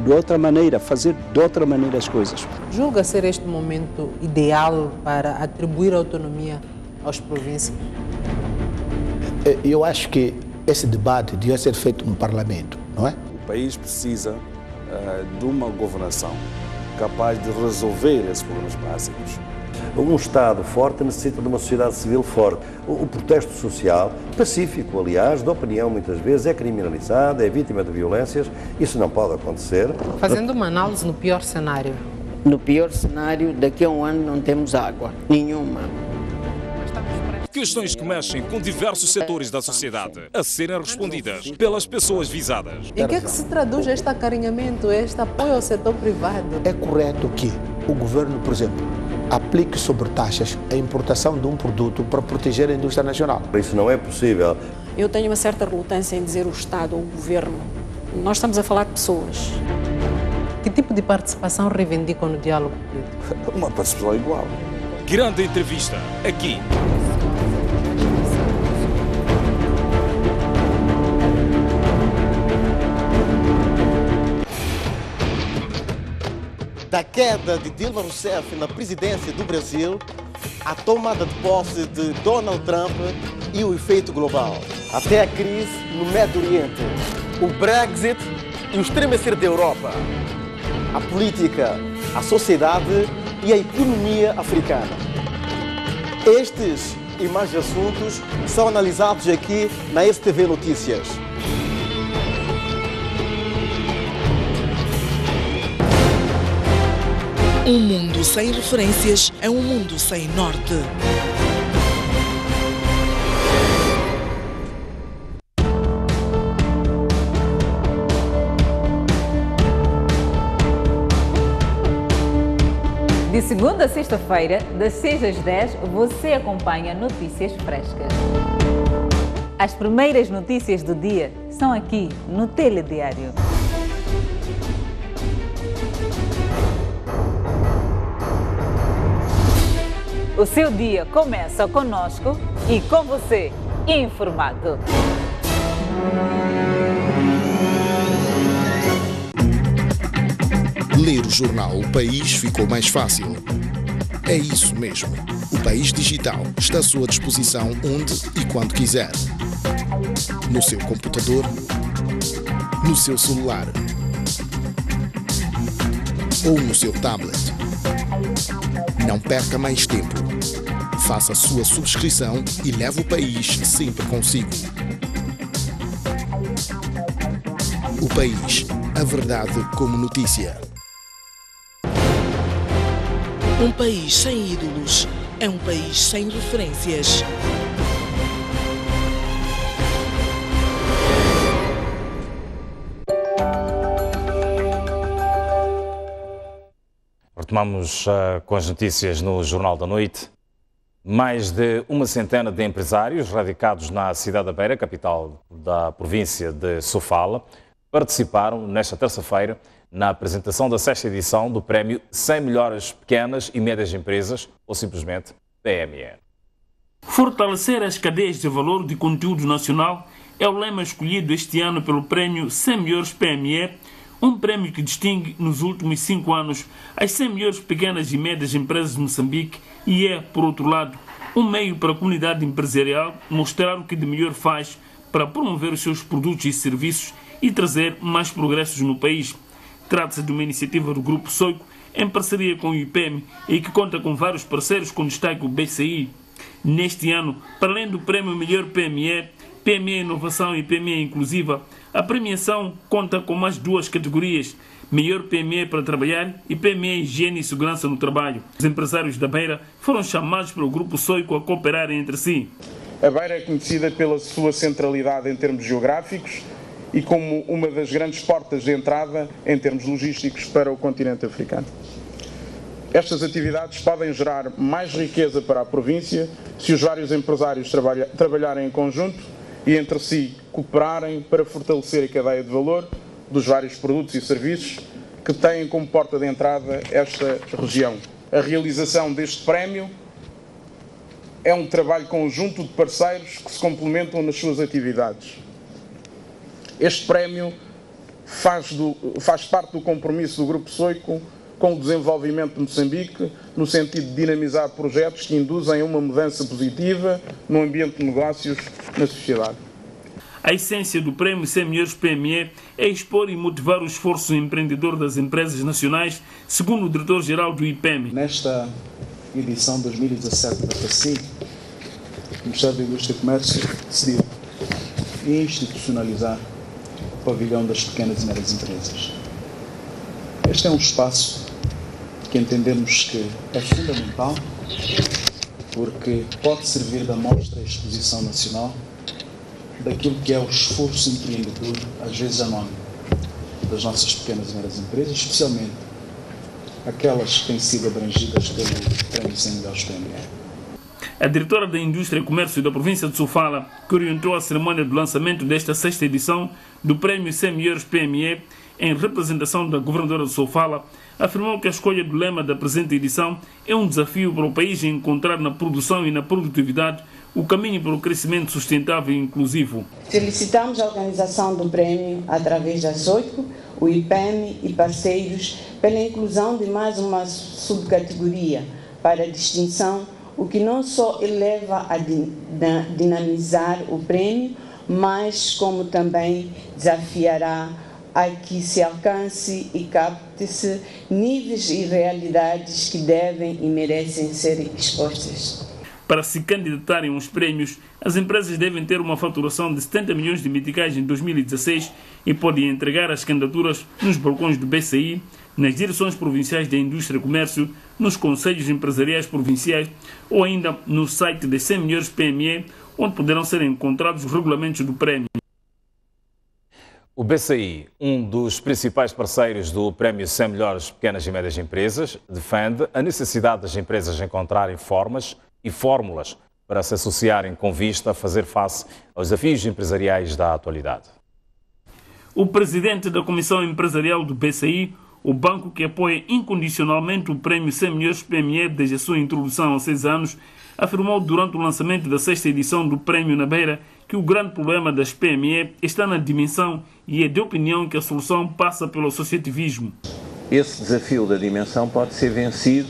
de outra maneira, fazer de outra maneira as coisas. Julga ser este momento ideal para atribuir autonomia às províncias? Eu acho que esse debate devia ser feito no Parlamento, não é? O país precisa de uma governação capaz de resolver esses problemas básicos. Um Estado forte necessita de uma sociedade civil forte. O protesto social, pacífico, aliás, de opinião muitas vezes, é criminalizado, é vítima de violências. Isso não pode acontecer. Fazendo uma análise no pior cenário. No pior cenário, daqui a um ano não temos água, nenhuma. Questões que mexem com diversos setores da sociedade a serem respondidas pelas pessoas visadas. Em que é que se traduz este acarinhamento, este apoio ao setor privado? É correto que o governo, por exemplo, aplique sobre taxas a importação de um produto para proteger a indústria nacional? Isso não é possível. Eu tenho uma certa relutância em dizer o Estado ou o governo. Nós estamos a falar de pessoas. Que tipo de participação reivindicam no diálogo político? Uma participação igual. Grande Entrevista, aqui. Da queda de Dilma Rousseff na presidência do Brasil, a tomada de posse de Donald Trump e o efeito global. Até a crise no Médio Oriente, o Brexit e o estremecer da Europa. A política, a sociedade e a economia africana. Estes e mais assuntos são analisados aqui na STV Notícias. Um mundo sem referências é um mundo sem norte. De segunda a sexta-feira, das 6 às 10, você acompanha notícias frescas. As primeiras notícias do dia são aqui no Telediário. O seu dia começa conosco e com você, informado. Ler o jornal O País ficou mais fácil. É isso mesmo. O País Digital está à sua disposição onde e quando quiser. No seu computador, no seu celular ou no seu tablet. Não perca mais tempo. Faça sua subscrição e leve o país sempre consigo. O País, a verdade como notícia. Um país sem ídolos é um país sem referências. Retomamos com as notícias no Jornal da Noite. Mais de uma centena de empresários radicados na cidade da Beira, capital da província de Sofala, participaram nesta terça-feira na apresentação da 6ª edição do prémio 100 melhores pequenas e médias empresas, ou simplesmente PME. Fortalecer as cadeias de valor de conteúdo nacional é o lema escolhido este ano pelo prémio 100 melhores PME, um prémio que distingue nos últimos 5 anos as 100 melhores pequenas e médias empresas de Moçambique e é, por outro lado, um meio para a comunidade empresarial mostrar o que de melhor faz para promover os seus produtos e serviços e trazer mais progressos no país. Trata-se de uma iniciativa do Grupo Soico em parceria com o IPEM e que conta com vários parceiros, com destaque o BCI. Neste ano, para além do prémio Melhor PME, PME Inovação e PME Inclusiva, a premiação conta com mais 2 categorias, Melhor PME para Trabalhar e PME Higiene e Segurança no Trabalho. Os empresários da Beira foram chamados pelo Grupo Soico a cooperarem entre si. A Beira é conhecida pela sua centralidade em termos geográficos e como uma das grandes portas de entrada em termos logísticos para o continente africano. Estas atividades podem gerar mais riqueza para a província se os vários empresários trabalharem em conjunto e entre si cooperarem para fortalecer a cadeia de valor dos vários produtos e serviços que têm como porta de entrada esta região. A realização deste prémio é um trabalho conjunto de parceiros que se complementam nas suas atividades. Este prémio faz parte do compromisso do Grupo Soico com o desenvolvimento de Moçambique, no sentido de dinamizar projetos que induzem a uma mudança positiva no ambiente de negócios na sociedade. A essência do prémio 100 melhores PME é expor e motivar o esforço empreendedor das empresas nacionais, segundo o diretor-geral do IPEM. Nesta edição 2017 da PACI, o Ministério da Indústria e Comércio decidiu institucionalizar o pavilhão das pequenas e médias empresas. Este é um espaço que entendemos que é fundamental porque pode servir de amostra e exposição nacional daquilo que é o esforço empreendedor, às vezes anónimo, das nossas pequenas e médias empresas, especialmente aquelas que têm sido abrangidas pelo Prémio 100 melhores PME. A diretora da Indústria e Comércio da província de Sofala, que orientou a cerimónia do lançamento desta 6ª edição do Prémio 100 melhores PME, em representação da governadora de Sofala, afirmou que a escolha do lema da presente edição é um desafio para o país encontrar na produção e na produtividade o caminho para o crescimento sustentável e inclusivo. Felicitamos a organização do prémio através da Soico, o IPEM e parceiros pela inclusão de mais uma subcategoria para a distinção, o que não só eleva a dinamizar o prémio, mas como também desafiará a que se alcance e capte-se níveis e realidades que devem e merecem ser expostas. Para se candidatarem aos prémios, as empresas devem ter uma faturação de 70 milhões de meticais em 2016 e podem entregar as candidaturas nos balcões do BCI, nas direções provinciais da Indústria e Comércio, nos conselhos empresariais provinciais ou ainda no site das 100 melhores PME, onde poderão ser encontrados os regulamentos do prémio. O BCI, um dos principais parceiros do Prémio 100 melhores pequenas e médias empresas, defende a necessidade das empresas encontrarem formas e fórmulas para se associarem com vista a fazer face aos desafios empresariais da atualidade. O presidente da Comissão Empresarial do BCI, o banco que apoia incondicionalmente o Prémio 100 melhores PME desde a sua introdução há 6 anos, afirmou durante o lançamento da 6ª edição do Prémio na Beira que o grande problema das PME está na dimensão e é de opinião que a solução passa pelo associativismo. Esse desafio da dimensão pode ser vencido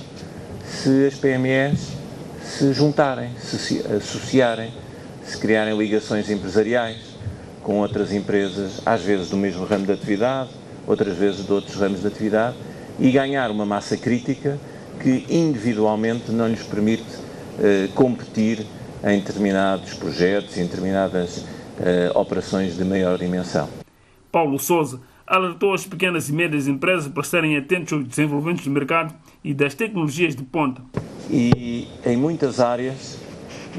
se as PMEs se juntarem, se associarem, se criarem ligações empresariais com outras empresas, às vezes do mesmo ramo de atividade, outras vezes de outros ramos de atividade, e ganhar uma massa crítica que individualmente não lhes permite competir em determinados projetos, em determinadas operações de maior dimensão. Paulo Sousa alertou as pequenas e médias empresas para estarem atentos aos desenvolvimentos do mercado e das tecnologias de ponta. E em muitas áreas,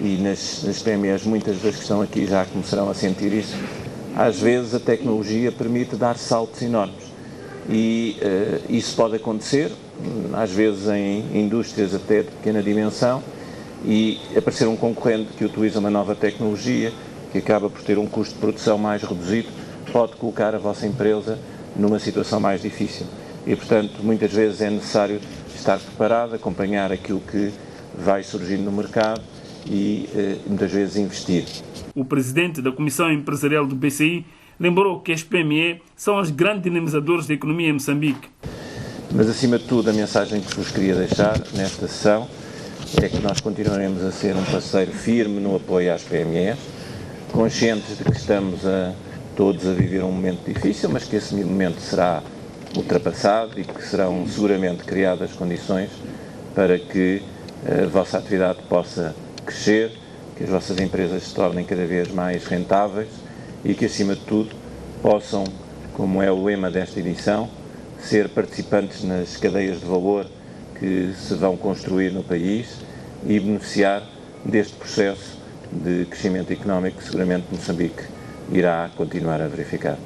e nas PMEs, muitas das que estão aqui já começarão a sentir isso, às vezes a tecnologia permite dar saltos enormes. E isso pode acontecer, às vezes em indústrias até de pequena dimensão, e aparecer um concorrente que utiliza uma nova tecnologia, que acaba por ter um custo de produção mais reduzido, pode colocar a vossa empresa numa situação mais difícil. E, portanto, muitas vezes é necessário estar preparado, acompanhar aquilo que vai surgindo no mercado e, muitas vezes, investir. O presidente da Comissão Empresarial do BCI lembrou que as PME são as grandes dinamizadores da economia em Moçambique. Mas, acima de tudo, a mensagem que vos queria deixar nesta sessão é que nós continuaremos a ser um parceiro firme no apoio às PMEs, conscientes de que estamos todos a viver um momento difícil, mas que esse momento será ultrapassado e que serão seguramente criadas condições para que a vossa atividade possa crescer, que as vossas empresas se tornem cada vez mais rentáveis e que, acima de tudo, possam, como é o lema desta edição, ser participantes nas cadeias de valor que se vão construir no país e beneficiar deste processo de crescimento económico que seguramente Moçambique irá continuar a verificar.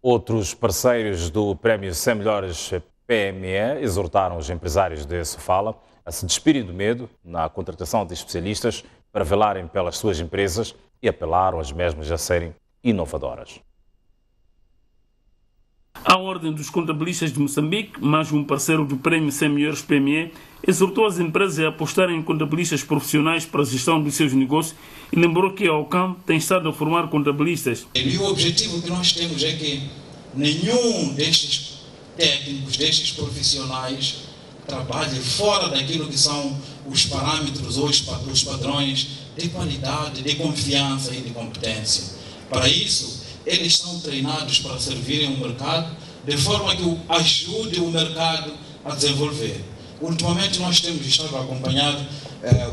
Outros parceiros do Prémio 100 Melhores PME exortaram os empresários de Sofala a se despirem do medo na contratação de especialistas para velarem pelas suas empresas e apelaram às mesmas a serem inovadoras. A Ordem dos Contabilistas de Moçambique, mais um parceiro do Prémio 100 Melhores PME, exortou as empresas a apostarem em contabilistas profissionais para a gestão dos seus negócios e lembrou que a OCAM tem estado a formar contabilistas. E o objetivo que nós temos é que nenhum destes técnicos, destes profissionais, trabalhe fora daquilo que são os parâmetros ou os padrões de qualidade, de confiança e de competência. Para isso, eles são treinados para servirem o mercado de forma que ajude o mercado a desenvolver. Ultimamente nós temos estado a acompanhar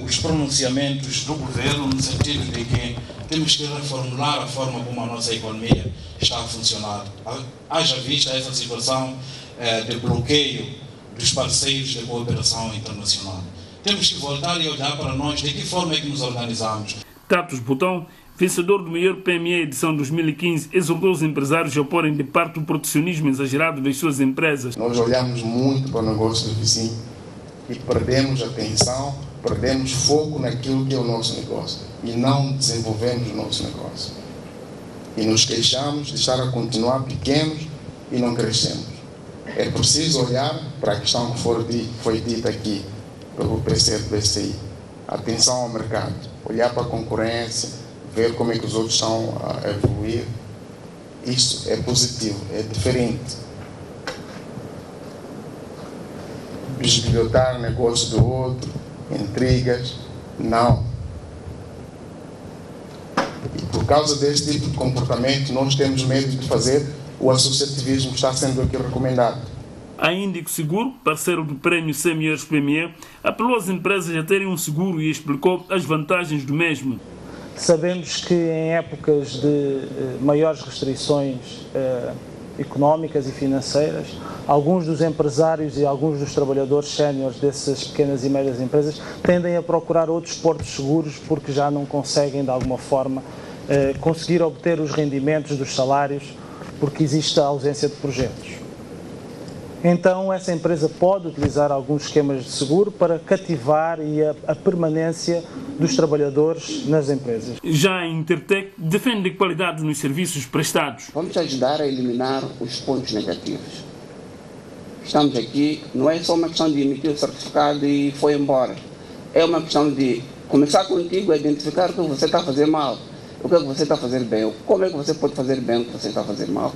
os pronunciamentos do governo no sentido de que temos que reformular a forma como a nossa economia está a funcionar. Haja vista essa situação de bloqueio dos parceiros de cooperação internacional. Temos que voltar e olhar para nós de que forma é que nos organizamos. Tatos Botão, vencedor do melhor PME edição 2015, exortou os empresários a porem de parte o protecionismo exagerado das suas empresas. Nós olhamos muito para o negócio do vizinho e perdemos atenção, perdemos foco naquilo que é o nosso negócio e não desenvolvemos o nosso negócio. E nos queixamos de estar a continuar pequenos e não crescemos. É preciso olhar para a questão que foi dita aqui pelo presidente do BCI. Atenção ao mercado, olhar para a concorrência, ver como é que os outros estão a evoluir. Isso é positivo, é diferente. Bisbilhotar o negócio do outro, intrigas, não. E por causa desse tipo de comportamento, nós temos medo de fazer o associativismo que está sendo aqui recomendado. A Índico Seguro, parceiro do Prémio 100 Melhores PME, apelou às empresas a terem um seguro e explicou as vantagens do mesmo. Sabemos que em épocas de maiores restrições económicas e financeiras, alguns dos empresários e alguns dos trabalhadores séniores dessas pequenas e médias empresas tendem a procurar outros portos seguros porque já não conseguem, de alguma forma, conseguir obter os rendimentos dos salários porque existe a ausência de projetos. Então, essa empresa pode utilizar alguns esquemas de seguro para cativar a permanência dos trabalhadores nas empresas. Já a Intertec defende a qualidade nos serviços prestados. Vamos ajudar a eliminar os pontos negativos. Estamos aqui, não é só uma questão de emitir o certificado e foi embora. É uma questão de começar contigo a identificar o que você está a fazer mal, o que é que você está a fazer bem, como é que você pode fazer bem o que você está a fazer mal.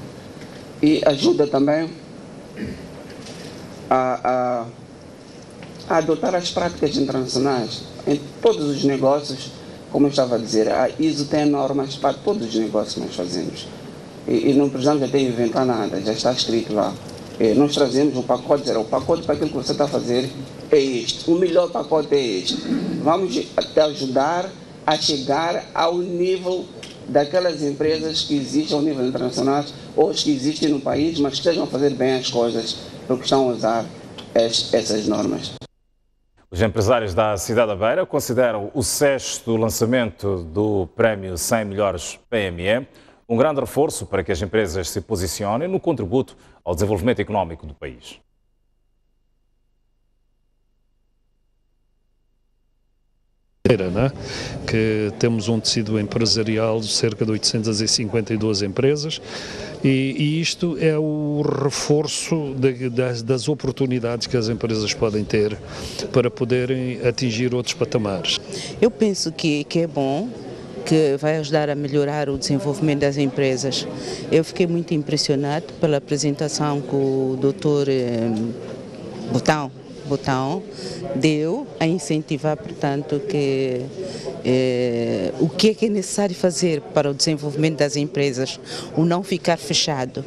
E ajuda também a adotar as práticas internacionais em todos os negócios. Como eu estava a dizer, a ISO tem normas para todos os negócios que nós fazemos e não precisamos até inventar nada, já está escrito lá. Nós trazemos um pacote, dizer, o pacote para aquilo que você está a fazer é este, o melhor pacote é este. Vamos te ajudar a chegar ao nível daquelas empresas que existem ao nível internacional ou que existem no país, mas que estejam a fazer bem as coisas, porque estão a usar essas normas. Os empresários da cidade da Beira consideram o 6º lançamento do Prémio 100 Melhores PME um grande reforço para que as empresas se posicionem no contributo ao desenvolvimento económico do país. Que temos um tecido empresarial de cerca de 852 empresas e isto é o reforço das oportunidades que as empresas podem ter para poderem atingir outros patamares. Eu penso que é bom, que vai ajudar a melhorar o desenvolvimento das empresas. Eu fiquei muito impressionado pela apresentação que o Dr. Botão deu a incentivar, portanto, que o que é necessário fazer para o desenvolvimento das empresas, o não ficar fechado,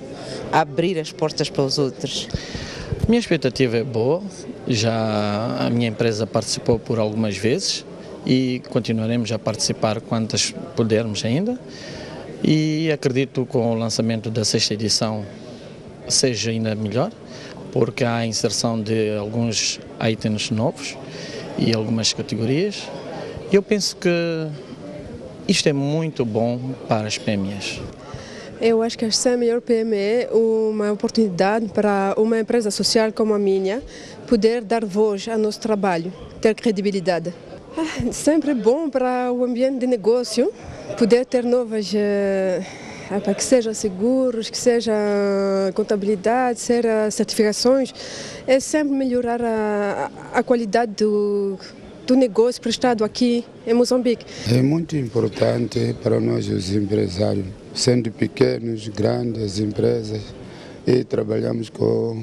abrir as portas para os outros. Minha expectativa é boa, já a minha empresa participou por algumas vezes e continuaremos a participar quantas pudermos ainda e acredito que com o lançamento da 6ª edição seja ainda melhor, porque há a inserção de alguns itens novos e algumas categorias. Eu penso que isto é muito bom para as PMEs. Eu acho que a 100 Melhor PME é uma oportunidade para uma empresa social como a minha poder dar voz ao nosso trabalho, ter credibilidade. Sempre bom para o ambiente de negócio, poder ter novas, para que sejam seguros, que seja contabilidade, seja certificações, é sempre melhorar a qualidade do negócio prestado aqui em Moçambique. É muito importante para nós os empresários, sendo pequenos, grandes empresas, e trabalhamos com,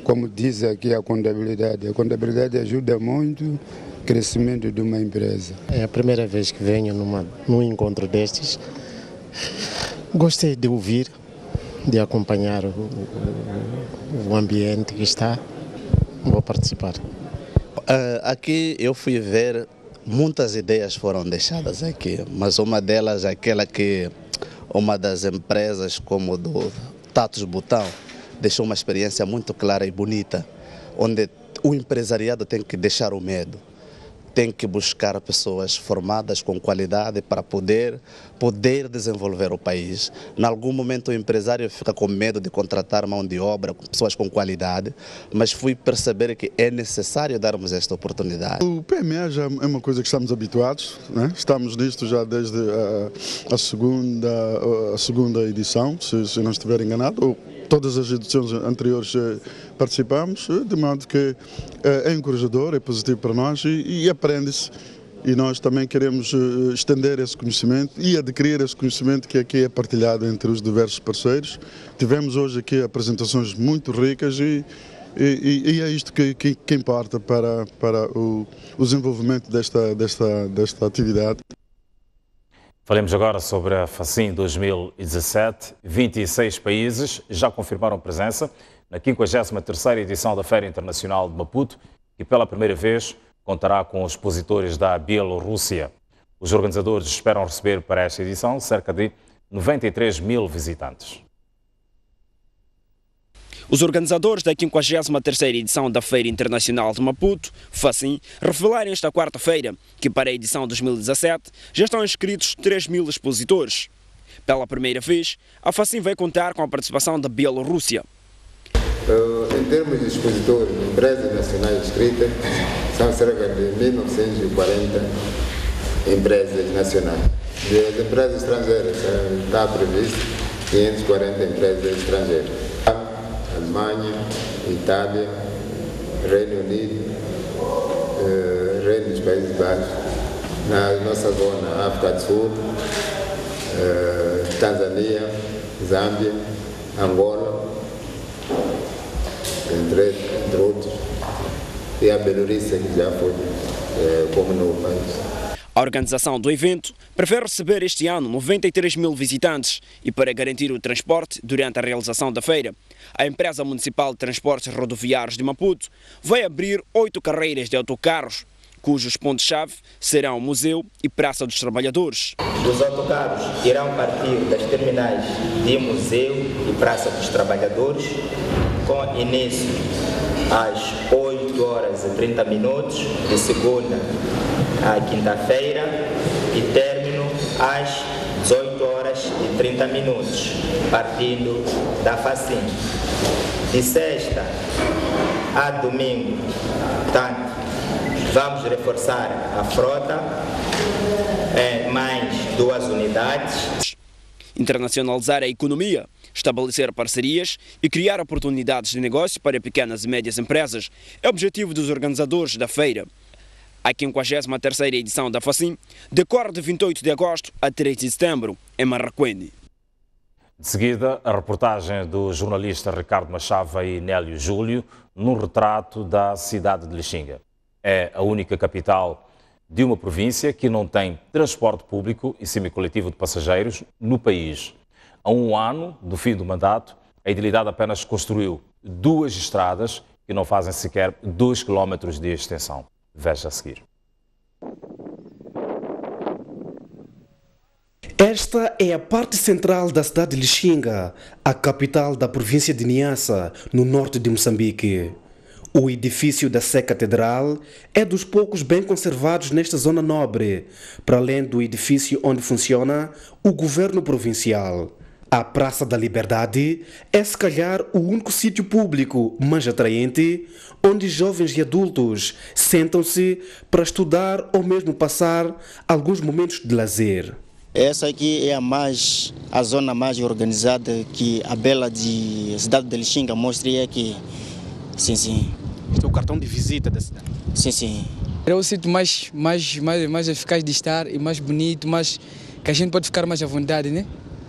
como diz aqui, a contabilidade. A contabilidade ajuda muito o crescimento de uma empresa. É a primeira vez que venho num encontro destes. Gostei de ouvir, de acompanhar o ambiente que está. Vou participar. Aqui eu fui ver, muitas ideias foram deixadas aqui, mas uma delas é aquela que uma das empresas como do Tatos Botão deixou uma experiência muito clara e bonita, onde o empresariado tem que deixar o medo, tem que buscar pessoas formadas com qualidade para poder desenvolver o país. Em algum momento o empresário fica com medo de contratar mão de obra, pessoas com qualidade, mas fui perceber que é necessário darmos esta oportunidade. O PME já é uma coisa que estamos habituados, né? Estamos nisto já desde a segunda edição, se não estiver enganado, ou todas as edições anteriores participamos, de modo que é encorajador, é positivo para nós e aprende-se. E nós também queremos estender esse conhecimento e adquirir esse conhecimento que aqui é partilhado entre os diversos parceiros. Tivemos hoje aqui apresentações muito ricas e é isto que importa para o desenvolvimento desta atividade. Falemos agora sobre a FACIM 2017. 26 países já confirmaram presença na 53ª edição da Feira Internacional de Maputo e pela primeira vez contará com expositores da Bielorrússia. Os organizadores esperam receber para esta edição cerca de 93 mil visitantes. Os organizadores da 53ª edição da Feira Internacional de Maputo, FACIM, revelaram esta quarta-feira que para a edição 2017 já estão inscritos 3 mil expositores. Pela primeira vez, a FACIM vai contar com a participação da Bielorrússia. Em termos de expositores, empresas nacionais inscritas, são cerca de 1940 empresas nacionais. E as empresas estrangeiras, está previsto 540 empresas estrangeiras. Alemanha, Itália, Reino Unido, Reino dos Países Baixos, na nossa zona, África do Sul, Tanzânia, Zâmbia, Angola, entre outros, e a Bielorrússia, que já foi como novo país. A organização do evento prevê receber este ano 93 mil visitantes e, para garantir o transporte durante a realização da feira, a Empresa Municipal de Transportes Rodoviários de Maputo vai abrir 8 carreiras de autocarros, cujos pontos-chave serão o Museu e Praça dos Trabalhadores. Os autocarros irão partir das terminais de Museu e Praça dos Trabalhadores, com início às 8h30, de segunda à quinta-feira, e término às 18h30, partindo da Facim. De sexta a domingo, portanto, vamos reforçar a frota em mais 2 unidades. Internacionalizar a economia, estabelecer parcerias e criar oportunidades de negócio para pequenas e médias empresas é o objetivo dos organizadores da feira. A 53ª edição da Facim decorre de 28 de agosto a 3 de setembro, em Marraquene. De seguida, a reportagem do jornalista Ricardo Machava e Nélio Júlio num retrato da cidade de Lixinga. É a única capital de uma província que não tem transporte público e semicoletivo de passageiros no país. A 1 ano do fim do mandato, a Idilidade apenas construiu 2 estradas que não fazem sequer 2 km de extensão. Veja a seguir. Esta é a parte central da cidade de Lixinga, a capital da província de Niassa, no norte de Moçambique. O edifício da Sé Catedral é dos poucos bem conservados nesta zona nobre, para além do edifício onde funciona o governo provincial. A Praça da Liberdade é se calhar o único sítio público mais atraente onde jovens e adultos sentam-se para estudar ou mesmo passar alguns momentos de lazer. Essa aqui é a zona mais organizada que a bela cidade de Lixinga mostra aqui. Sim, sim. Este é o cartão de visita da cidade? Sim, sim. É o sítio mais eficaz de estar e mais bonito, mais que a gente pode ficar mais à vontade, né?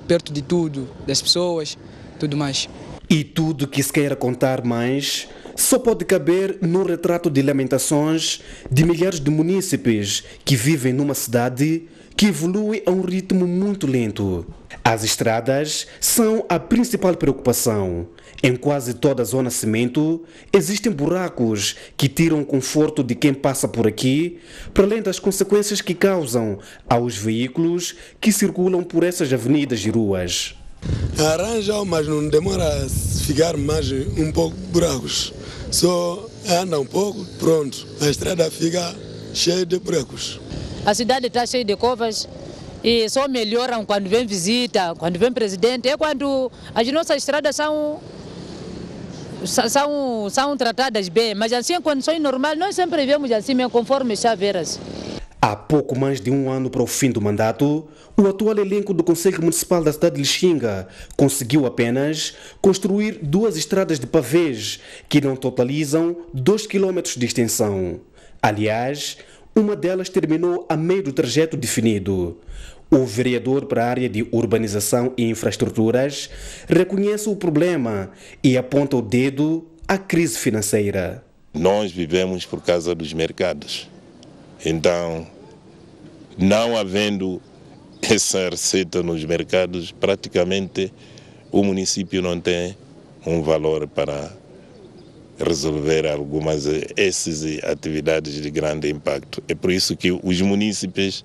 Perto de tudo, das pessoas, tudo mais. E tudo que se queira contar mais só pode caber no retrato de lamentações de milhares de munícipes que vivem numa cidade que evolui a um ritmo muito lento. As estradas são a principal preocupação. Em quase toda a zona cimento existem buracos que tiram o conforto de quem passa por aqui, para além das consequências que causam aos veículos que circulam por essas avenidas e ruas. Arranjam, mas não demora a ficar mais um pouco buracos. Só anda um pouco, pronto, a estrada fica cheia de buracos. A cidade está cheia de covas e só melhoram quando vem visita, quando vem presidente. É quando as nossas estradas são tratadas bem, mas assim em condições normais nós sempre vemos assim mesmo, conforme chaveiras. Há pouco mais de 1 ano para o fim do mandato, o atual elenco do Conselho Municipal da cidade de Lixinga conseguiu apenas construir 2 estradas de pavês que não totalizam 2 km de extensão. Aliás, uma delas terminou a meio do trajeto definido. O vereador para a área de urbanização e infraestruturas reconhece o problema e aponta o dedo à crise financeira. Nós vivemos por causa dos mercados. Então, não havendo essa receita nos mercados, praticamente o município não tem um valor para resolver algumas essas atividades de grande impacto. É por isso que os munícipes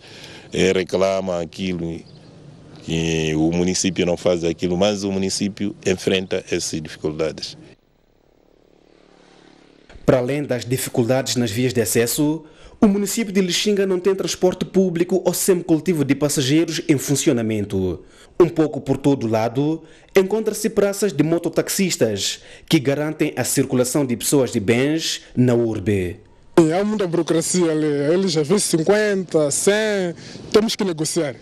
reclamam aquilo, que o município não faz aquilo, mas o município enfrenta essas dificuldades. Para além das dificuldades nas vias de acesso, o município de Lixinga não tem transporte público ou semicoletivo de passageiros em funcionamento. Um pouco por todo lado, encontra-se praças de mototaxistas que garantem a circulação de pessoas e bens na urbe. Há muita burocracia ali, eles já vêm 50, 100, temos que negociar.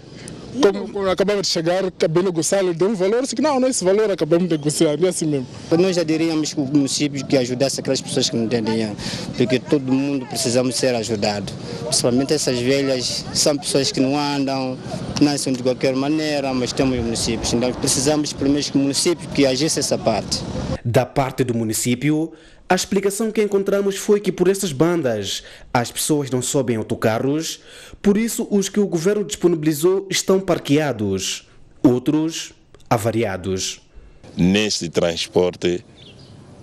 Como acabava de chegar, acabei de negociar, ele deu um valor, assim que não, esse valor acabamos de negociar, é assim mesmo. Nós já diríamos que o município que ajudasse aquelas pessoas que não têm dinheiro, porque todo mundo precisamos ser ajudado. Principalmente essas velhas, são pessoas que não andam, nascem de qualquer maneira, mas temos municípios. Então precisamos primeiro que o município que agisse essa parte. Da parte do município, a explicação que encontramos foi que por estas bandas as pessoas não sobem autocarros, por isso os que o governo disponibilizou estão parqueados, outros avariados. Neste transporte,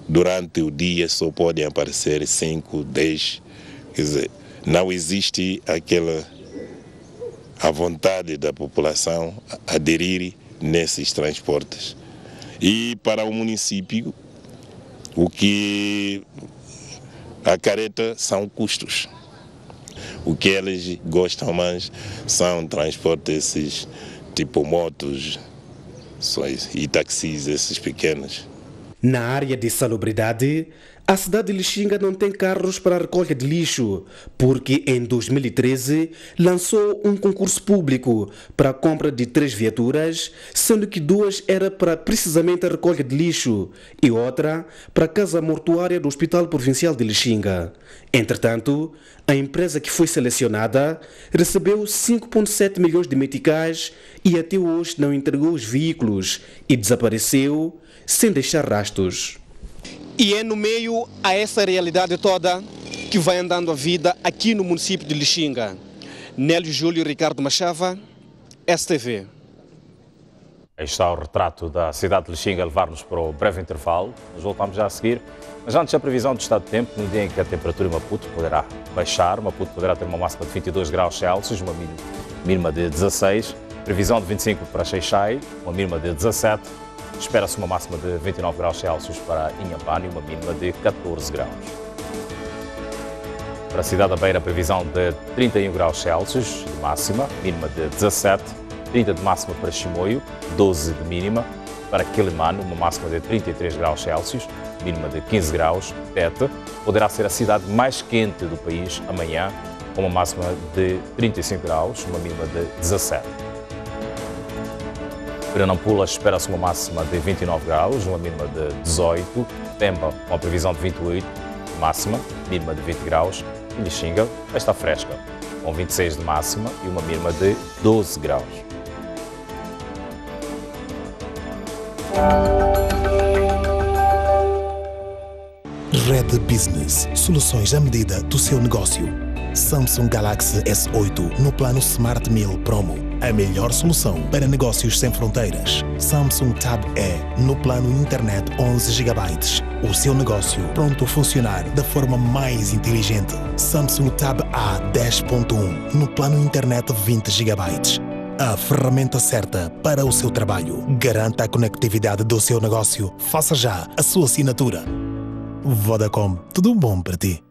durante o dia só podem aparecer 5, 10, quer dizer, não existe a vontade da população aderir nesses transportes. E para o município, o que acarreta são custos. O que eles gostam mais são transportes esses, tipo motos e taxis, esses pequenos. Na área de salubridade, a cidade de Lixinga não tem carros para a recolha de lixo, porque em 2013 lançou um concurso público para a compra de 3 viaturas, sendo que 2 era para precisamente a recolha de lixo e outra para a casa mortuária do Hospital Provincial de Lixinga. Entretanto, a empresa que foi selecionada recebeu 5,7 milhões de meticais e até hoje não entregou os veículos e desapareceu sem deixar rastros. E é no meio a essa realidade toda que vai andando a vida aqui no município de Lixinga. Nélio Júlio Ricardo Machava, STV. Aí está o retrato da cidade de Lixinga a levar-nos para o breve intervalo. Nós voltamos já a seguir. Mas antes, a previsão do estado de tempo, no dia em que a temperatura em Maputo poderá baixar. Maputo poderá ter uma máxima de 22 graus Celsius, uma mínima de 16. Previsão de 25 para Xai-Xai, uma mínima de 17. Espera-se uma máxima de 29 graus Celsius para Inhambane e uma mínima de 14 graus. Para a cidade da Beira, previsão de 31 graus Celsius de máxima, mínima de 17. 30 de máxima para Chimoio, 12 de mínima. Para Quelimane, uma máxima de 33 graus Celsius, mínima de 15 graus. Tete poderá ser a cidade mais quente do país amanhã, com uma máxima de 35 graus, uma mínima de 17. Para Nampula, espera-se uma máxima de 29 graus, uma mínima de 18. Pemba, uma previsão de 28 de máxima, mínima de 20 graus. E Lixinga, está fresca, com 26 de máxima e uma mínima de 12 graus. Red Business, soluções à medida do seu negócio. Samsung Galaxy S8 no plano Smart Meal Promo. A melhor solução para negócios sem fronteiras. Samsung Tab E no plano Internet 11 GB. O seu negócio pronto a funcionar da forma mais inteligente. Samsung Tab A 10.1 no plano Internet 20 GB. A ferramenta certa para o seu trabalho. Garanta a conectividade do seu negócio. Faça já a sua assinatura. Vodacom, tudo bom para ti?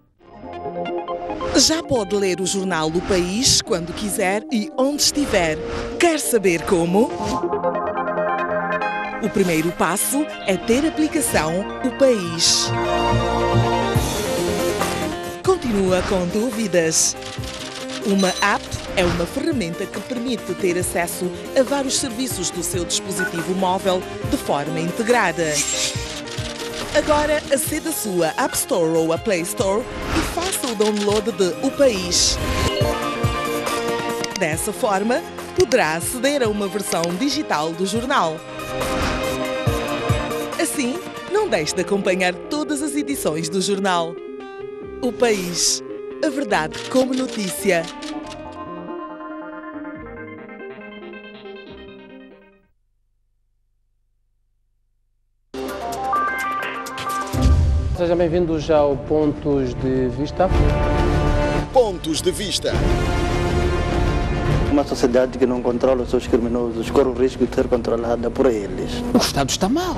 Já pode ler o jornal do País quando quiser e onde estiver. Quer saber como? O primeiro passo é ter a aplicação O País. Continua com dúvidas? Uma app é uma ferramenta que permite ter acesso a vários serviços do seu dispositivo móvel de forma integrada. Agora aceda à sua App Store ou à Play Store e faça o download de O País. Dessa forma, poderá aceder a uma versão digital do jornal. Assim, não deixe de acompanhar todas as edições do jornal. O País. A verdade como notícia. Sejam bem-vindos ao Pontos de Vista. Pontos de Vista. Uma sociedade que não controla os seus criminosos corre o risco de ser controlada por eles. O Estado está mal.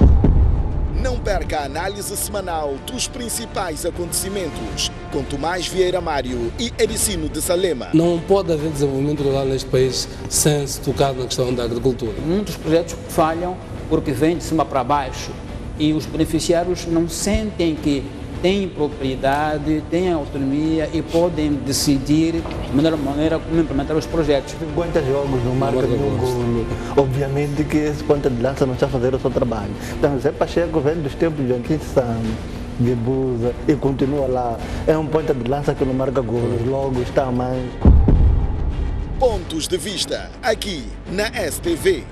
Não perca a análise semanal dos principais acontecimentos com Tomás Vieira Mário e Ericino de Salema. Não pode haver desenvolvimento rural neste país sem se tocar na questão da agricultura. Muitos projetos falham porque vêm de cima para baixo e os beneficiários não sentem que têm propriedade, têm autonomia e podem decidir de melhor maneira como implementar os projetos. 50 jogos no marca do golo. Obviamente que esse ponta de lança não está a fazer o seu trabalho. Então, Zé Pacheco vem dos tempos de Joaquim Sam, de Busa e continua lá. É um ponta de lança que não marca golos, logo está a mais. Pontos de Vista, aqui na STV.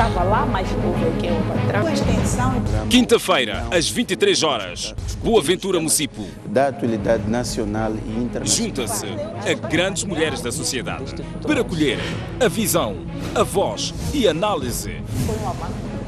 estava lá, mas houve aqui o patrão. A extensão. Quinta-feira, às 23 horas, Boaventura Mucipo. Da atualidade nacional e internacional. Junta-se a grandes mulheres da sociedade para colher a visão, a voz e a análise.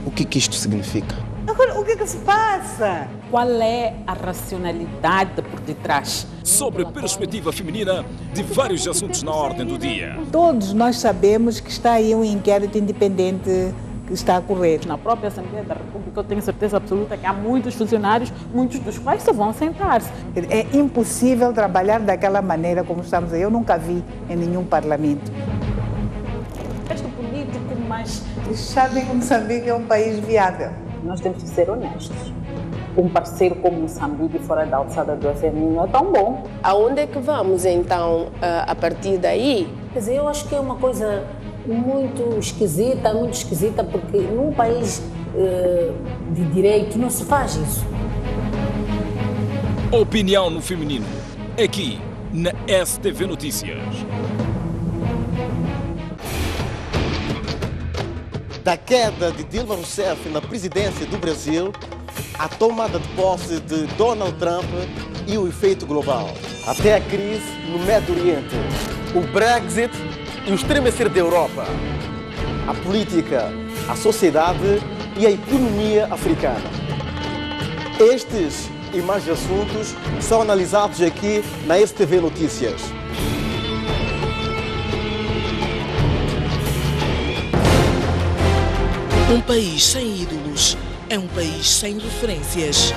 O que isto significa? Agora, o que se passa? Qual é a racionalidade por detrás? Sobre a perspectiva feminina de vários assuntos na ordem do dia. Todos nós sabemos que está aí um inquérito independente que está a correr. Na própria Assembleia da República, eu tenho certeza absoluta que há muitos funcionários, muitos dos quais só vão sentar-se. É impossível trabalhar daquela maneira como estamos aí. Eu nunca vi em nenhum parlamento. Este político, mas sabem que Moçambique é um país viável. Nós temos que ser honestos. Um parceiro como Moçambique fora da alçada do FMI não é tão bom. Aonde é que vamos, então, a partir daí? Quer dizer, eu acho que é uma coisa muito esquisita, porque num país de direito não se faz isso. Opinião no feminino, aqui na STV Notícias. Da queda de Dilma Rousseff na presidência do Brasil, a tomada de posse de Donald Trump e o efeito global. Até a crise no Médio Oriente, o Brexit e o estremecer da Europa. A política, a sociedade e a economia africana. Estes e mais assuntos são analisados aqui na STV Notícias. Um país sem ídolos é um país sem referências.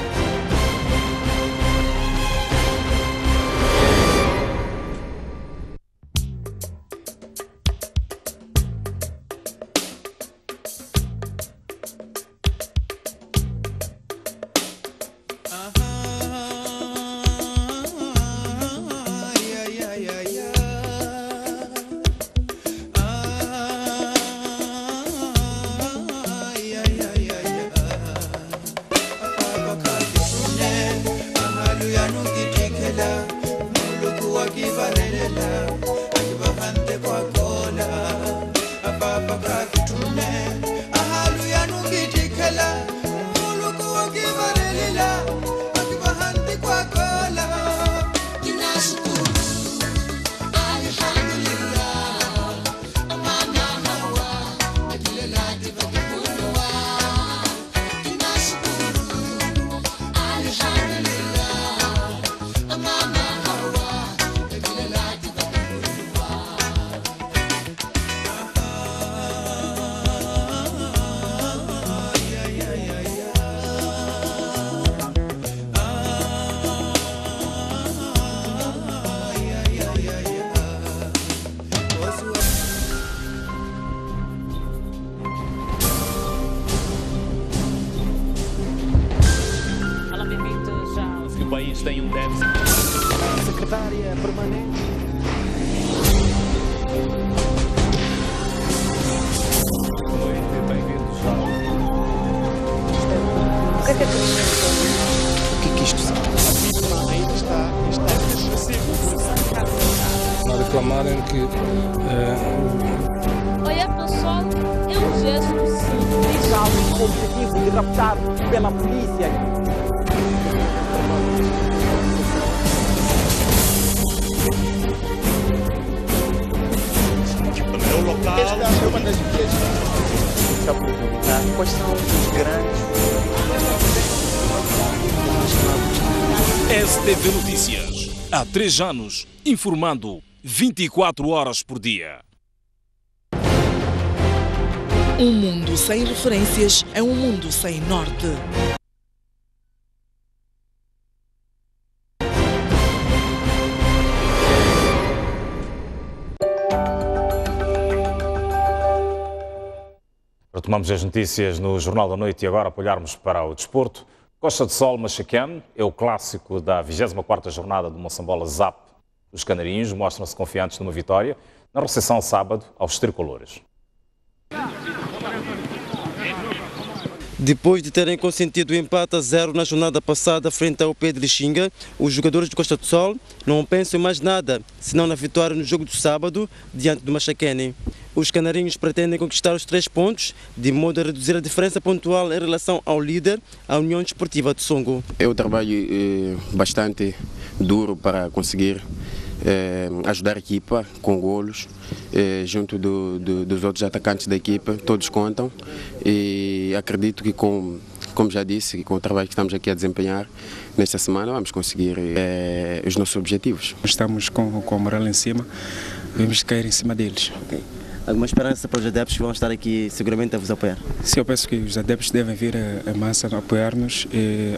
O país tem um déficit. A secretária permanente. Boa noite, bem-vindos ao... O que isto significa? A vítima ainda está a reclamarem que... Olha, pessoal, é um gesto simples. Com o objetivo de raptar pela polícia. Esta é uma das vias que se aproveitar. Quais são os grandes... STV Notícias. Há 3 anos, informando 24 horas por dia. Um mundo sem referências é um mundo sem norte. Retomamos as notícias no Jornal da Noite e agora para olharmos para o desporto. Costa de Sol Machaquém é o clássico da 24ª jornada do Moçambola Zap. Os canarinhos mostram-se confiantes numa vitória na recepção sábado aos tricolores. Depois de terem consentido o empate a 0 na jornada passada frente ao Pedro Lixinga, os jogadores de Costa do Sol não pensam em mais nada, senão na vitória no jogo do sábado diante do Machaquém. Os canarinhos pretendem conquistar os 3 pontos, de modo a reduzir a diferença pontual em relação ao líder, a União Desportiva de Songo. É um trabalho bastante duro para conseguir ajudar a equipa com golos, junto dos outros atacantes da equipa, todos contam, e acredito que como já disse, com o trabalho que estamos aqui a desempenhar nesta semana, vamos conseguir os nossos objetivos. Estamos com a moral em cima, vamos cair em cima deles. Okay. Alguma esperança para os adeptos que vão estar aqui seguramente a vos apoiar? Sim, eu penso que os adeptos devem vir a massa a apoiar-nos,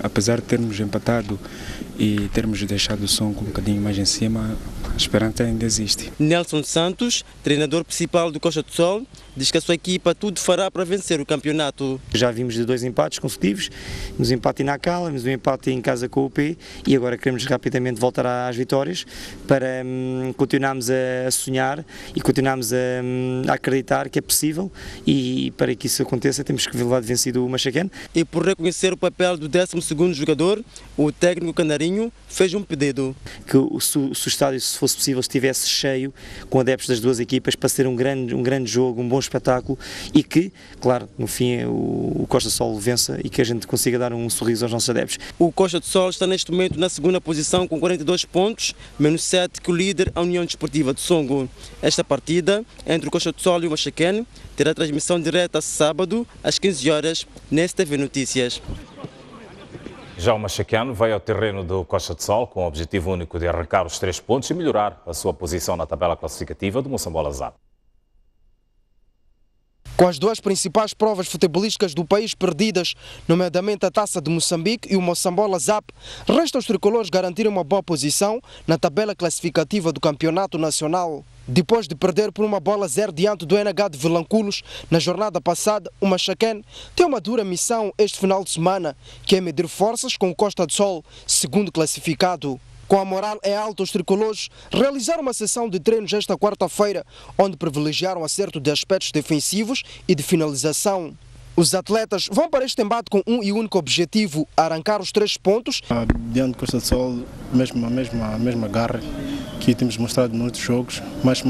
apesar de termos empatado e termos deixado o som um bocadinho mais em cima, a esperança ainda existe. Nelson Santos, treinador principal do Costa do Sol, diz que a sua equipa tudo fará para vencer o campeonato. Já vimos de 2 empates consecutivos, nos empate na Cala, nos um empate em casa com o UP, e agora queremos rapidamente voltar às vitórias para continuarmos a sonhar e continuarmos a acreditar que é possível, e para que isso aconteça temos que levar de vencido o Machacane. E por reconhecer o papel do 12º jogador, o técnico canarinho fez um pedido. Que se o estádio, se fosse possível, estivesse cheio com adeptos das duas equipas para ser um grande jogo, um bom espetáculo, e que, claro, no fim o Costa do Sol vença e que a gente consiga dar um sorriso aos nossos adeptos. O Costa do Sol está neste momento na 2ª posição com 42 pontos, menos 7 que o líder, a União Desportiva de Songo. Esta partida entre o Costa do Sol e o Machacane terá transmissão direta sábado às 15 horas na STV Notícias. Já o Machacane vai ao terreno do Costa do Sol com o objetivo único de arrancar os 3 pontos e melhorar a sua posição na tabela classificativa do Moçambola Zap. Com as 2 principais provas futebolísticas do país perdidas, nomeadamente a Taça de Moçambique e o Moçambola Zap, resta aos tricolores garantirem uma boa posição na tabela classificativa do Campeonato Nacional. Depois de perder por 1-0 diante do NH de Vilanculos na jornada passada, o Machacane tem uma dura missão este final de semana, que é medir forças com o Costa do Sol, segundo classificado. Com a moral em alta, os tricolores realizaram uma sessão de treinos esta quarta-feira, onde privilegiaram o acerto de aspectos defensivos e de finalização. Os atletas vão para este embate com um e único objetivo: arrancar os 3 pontos. Diante do Costa do Sol, a mesma garra que temos mostrado nos outros jogos, mas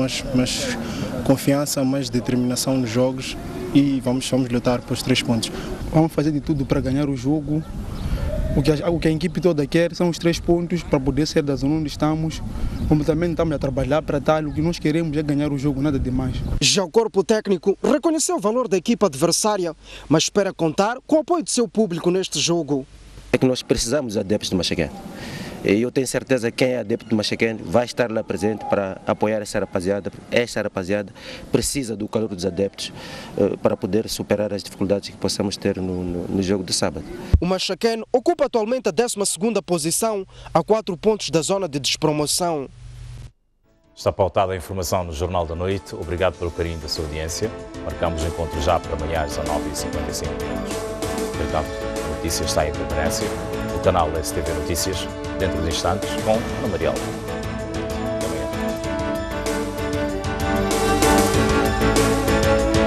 confiança, mais determinação nos jogos, e vamos lutar pelos 3 pontos. Vamos fazer de tudo para ganhar o jogo. O que a equipe toda quer são os 3 pontos para poder sair da zona onde estamos. Como também estamos a trabalhar para tal, o que nós queremos é ganhar o jogo, nada demais. Já o corpo técnico reconheceu o valor da equipa adversária, mas espera contar com o apoio do seu público neste jogo. É que nós precisamos de adeptos do Machacane. E eu tenho certeza que quem é adepto do Machacane vai estar lá presente para apoiar essa rapaziada. Esta rapaziada precisa do calor dos adeptos para poder superar as dificuldades que possamos ter no jogo de sábado. O Machacane ocupa atualmente a 12ª posição, a 4 pontos da zona de despromoção. Está pautada a informação no Jornal da Noite. Obrigado pelo carinho da sua audiência. Marcamos o encontro já para amanhã às 19h55. Entretanto, a notícia está em permanência no canal da STV Notícias, dentro de instantes, com Ana Maria Alves.